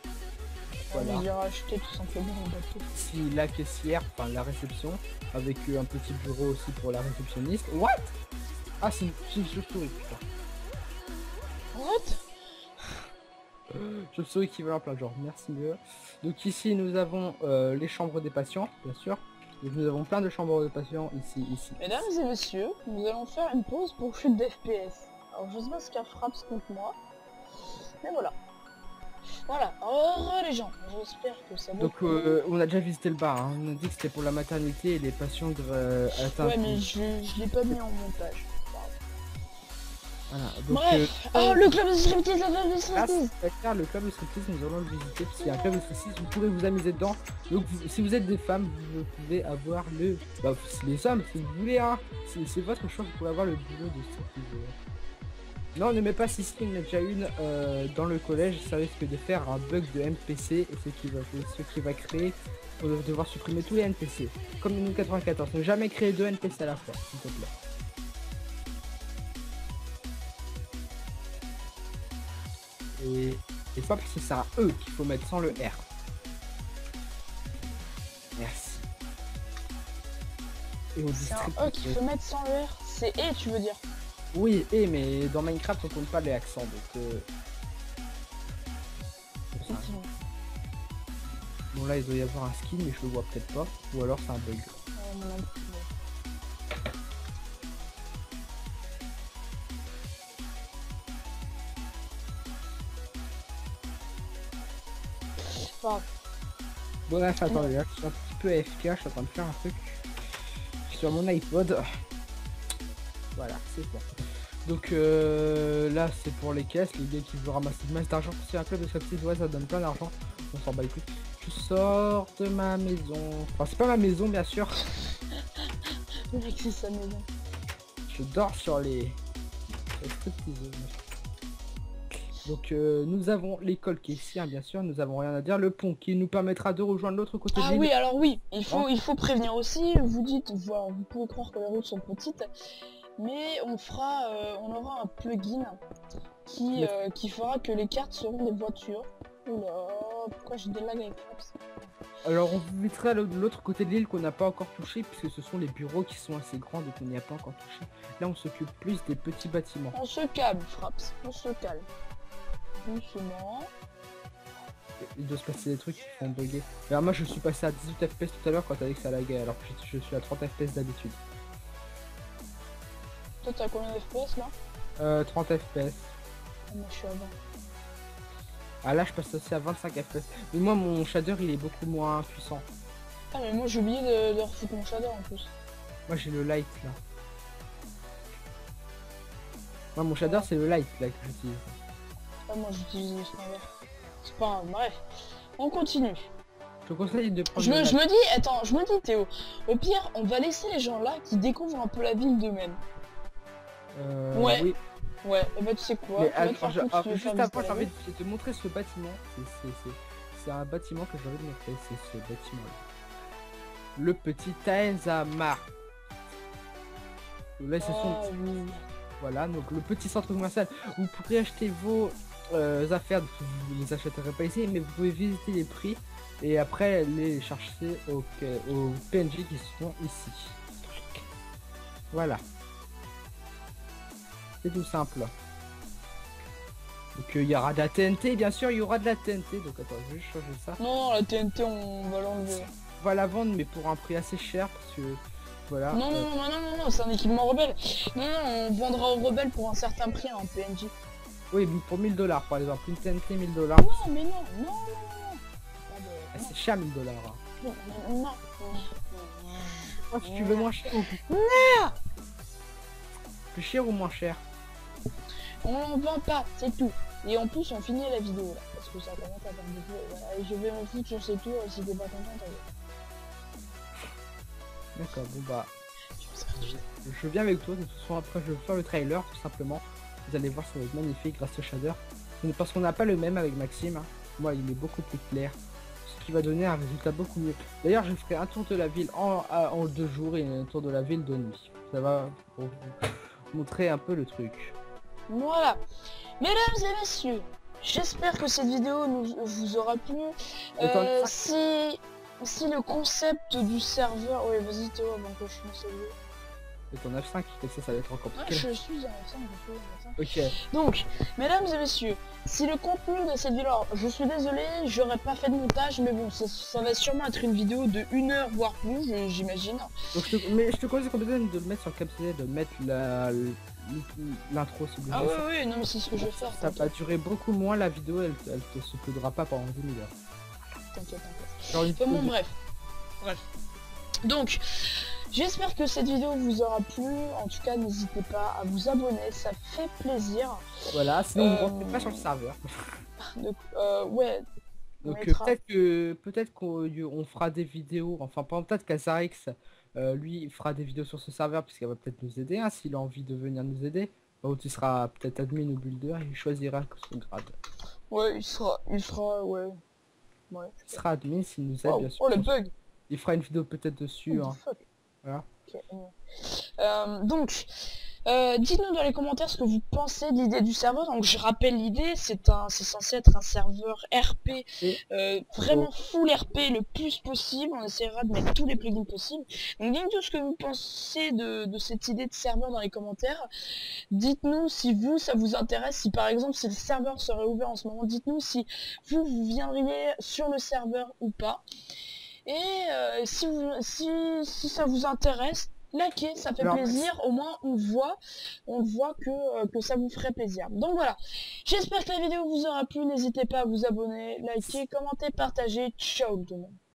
Speaker 2: Voilà.
Speaker 1: On ira acheter tout simplement un bateau.
Speaker 2: Ici, la caissière, enfin la réception, avec un petit bureau aussi pour la réceptionniste. What? Ah, c'est une chauve-souris, putain.
Speaker 1: What?
Speaker 2: Chauve-souris équivalent plein genre, merci mieux. Donc ici, nous avons les chambres des patients, bien sûr. Donc nous avons plein de chambres de patients ici.
Speaker 1: Mesdames et messieurs, nous allons faire une pause pour chute d'FPS. Alors je sais pas ce qu'a Fraps contre moi, mais voilà. Voilà, heureux les gens, j'espère que ça va.
Speaker 2: Donc on a déjà visité le bar, hein. On a dit que c'était pour la maternité et les patients atteints.
Speaker 1: Ouais mais je l'ai pas mis en montage.
Speaker 2: Voilà, donc,
Speaker 1: bref, le club de striptease,
Speaker 2: le club de striptease, nous allons le visiter, parce qu'il y a un club de striptease, vous pourrez vous amuser dedans. Donc si vous êtes des femmes, vous pouvez avoir le... Bah, les hommes, si vous voulez, hein, c'est votre choix, vous pouvez avoir le boulot de striptease. Non, ne mets pas si il y en a déjà une dans le collège, ça risque de faire un bug de NPC, et ce qui va créer, on va devoir supprimer tous les NPC. Comme dans 94, ne jamais créer 2 NPC à la fois, s'il te plaît. Et pas parce que c'est un E qu'il faut mettre sans le R. Merci. Et au district.
Speaker 1: C'est un E qu'il faut mettre sans le R. C'est E tu veux dire?
Speaker 2: Oui, et mais dans Minecraft on compte pas les accents donc. Bon là il doit y avoir un skin mais je le vois peut-être pas. Ou alors c'est un bug. Bon bref, attendez, là, je suis un petit peu AFK, je suis en train de faire un truc sur mon iPod. Voilà, c'est bon. Donc là c'est pour les caisses, les gars qui veulent ramasser le masse d'argent. C'est un club de striptease, ouais ça donne plein d'argent. On s'en bat les couilles. Je sors de ma maison. Enfin c'est pas ma maison bien sûr.
Speaker 1: Le mec c'est sa maison.
Speaker 2: Je dors sur les stripteaseuses. Donc nous avons l'école qui est ici, hein, bien sûr, nous avons rien à dire. Le pont qui nous permettra de rejoindre l'autre côté de l'île.
Speaker 1: Ah oui, alors oui, il faut prévenir aussi. Vous dites, vous pouvez croire que les routes sont petites, mais on aura un plugin qui fera que les cartes seront des voitures. Oula, pourquoi j'ai des lags avec Fraps?
Speaker 2: Alors on vous mettra de l'autre côté de l'île qu'on n'a pas encore touché, puisque ce sont les bureaux qui sont assez grands, donc on n'y a pas encore touché. Là on s'occupe plus des petits bâtiments.
Speaker 1: On se calme, Fraps, on se calme. Doucement.
Speaker 2: Il doit se passer des trucs qui font bugger. Alors moi je suis passé à 18 FPS tout à l'heure quand t'as dit que ça laguait, alors que je suis à 30 FPS d'habitude.
Speaker 1: Toi t'as combien de FPS là?
Speaker 2: 30 FPS.
Speaker 1: Moi je suis à 20.
Speaker 2: Ah là je passe aussi à 25 FPS. Mais moi mon shader il est beaucoup moins puissant.
Speaker 1: Ah mais moi j'ai oublié de refoutre mon shader en plus.
Speaker 2: Moi j'ai le light là. Moi mon shader c'est le light là que j'utilise.
Speaker 1: Ah moi j'utilise le sniper. C'est pas grave, bref. On continue.
Speaker 2: Je te conseille de prendre
Speaker 1: je me dis Théo, au pire on va laisser les gens là qui découvrent un peu la ville d'eux-mêmes. Ouais.
Speaker 2: Oui.
Speaker 1: Ouais, et bah tu sais quoi,
Speaker 2: mais alors,
Speaker 1: juste
Speaker 2: avant j'ai envie de te montrer ce bâtiment. c'est un bâtiment que j'ai envie de montrer, c'est ce bâtiment là. Le petit Taenzama. Là, ce sont...
Speaker 1: oui.
Speaker 2: Voilà, donc le petit centre commercial où vous pourrez acheter vos affaires, vous les achèterez pas ici, mais vous pouvez visiter les prix et après les chercher au PNJ qui sont ici. Voilà. C'est tout simple. Donc il y aura de la TNT, bien sûr, il y aura de la TNT. Donc attends, je vais changer ça.
Speaker 1: Non, la TNT, on va l'enlever.
Speaker 2: On va la vendre, mais pour un prix assez cher parce que voilà.
Speaker 1: Non, non, c'est un équipement rebelle. Non, on vendra aux rebelles pour un certain prix en PNJ.
Speaker 2: Oui, mais pour 1000 $ par exemple, une TNT 1000 $.
Speaker 1: Non, mais non.
Speaker 2: Ah, c'est cher 1000 $.
Speaker 1: Non, non.
Speaker 2: Oh, si tu veux moins cher ou plus cher ou moins cher?
Speaker 1: On l'en vend pas, c'est tout. Et en plus, on finit la vidéo là, parce que ça commence à faire beaucoup. Voilà, et je vais m'en foutre sur ces tours si t'es pas content, t'as vu.
Speaker 2: D'accord, bon bah. Je viens avec toi, de toute façon après je vais faire le trailer tout simplement. Vous allez voir, ça va être magnifique grâce au shader. Parce qu'on n'a pas le même avec Maxime. Hein. Moi il est beaucoup plus clair. Ce qui va donner un résultat beaucoup mieux. D'ailleurs je ferai un tour de la ville en 2 jours et un tour de la ville de nuit. Ça va pour vous montrer un peu le truc.
Speaker 1: Voilà. Mesdames et messieurs, j'espère que cette vidéo vous aura plu. Si le concept du serveur... Oui, vas-y Théo, avant que je lance le jeu.
Speaker 2: Et ton F5, ça va être encore
Speaker 1: compliqué. Je suis en F5,
Speaker 2: Ok.
Speaker 1: Donc, mesdames et messieurs, si le contenu de cette vidéo... Alors, je suis désolé, j'aurais pas fait de montage, mais bon, ça va sûrement être une vidéo de 1 heure, voire plus, j'imagine.
Speaker 2: Mais je te conseille quand même de le mettre sur le capsulet, de mettre l'intro.
Speaker 1: Ah oui, non mais c'est ce que je vais faire.
Speaker 2: Ça va durer beaucoup moins, la vidéo, elle te se coudra pas pendant 10 000 heures.
Speaker 1: T'inquiète. Bon, bref. Donc, j'espère que cette vidéo vous aura plu. En tout cas, n'hésitez pas à vous abonner, ça fait plaisir.
Speaker 2: Voilà, sinon vous rentrez pas sur le serveur.
Speaker 1: Donc, ouais.
Speaker 2: Donc peut-être qu'on fera des vidéos, enfin peut-être qu'Azarix, lui, il fera des vidéos sur ce serveur puisqu'il va peut-être nous aider, hein, s'il a envie de venir nous aider. Ou tu seras peut-être admin ou builder, il choisira son grade.
Speaker 1: Ouais, il sera, ouais.
Speaker 2: Il sera admin s'il nous aide, bien sûr.
Speaker 1: Oh, le bug.
Speaker 2: Il fera une vidéo peut-être dessus. Hein. Voilà.
Speaker 1: Okay. Donc, dites-nous dans les commentaires ce que vous pensez de l'idée du serveur. Donc je rappelle l'idée, c'est censé être un serveur RP, vraiment full RP le plus possible. On essaiera de mettre tous les plugins possibles. Donc dites-nous ce que vous pensez de cette idée de serveur dans les commentaires. Dites-nous si ça vous intéresse, si par exemple si le serveur serait ouvert en ce moment, dites-nous si vous viendriez sur le serveur ou pas. Et si ça vous intéresse, likez, ça fait plaisir, au moins on voit que ça vous ferait plaisir. Donc voilà, j'espère que la vidéo vous aura plu, n'hésitez pas à vous abonner, liker, commenter, partager, ciao tout le monde.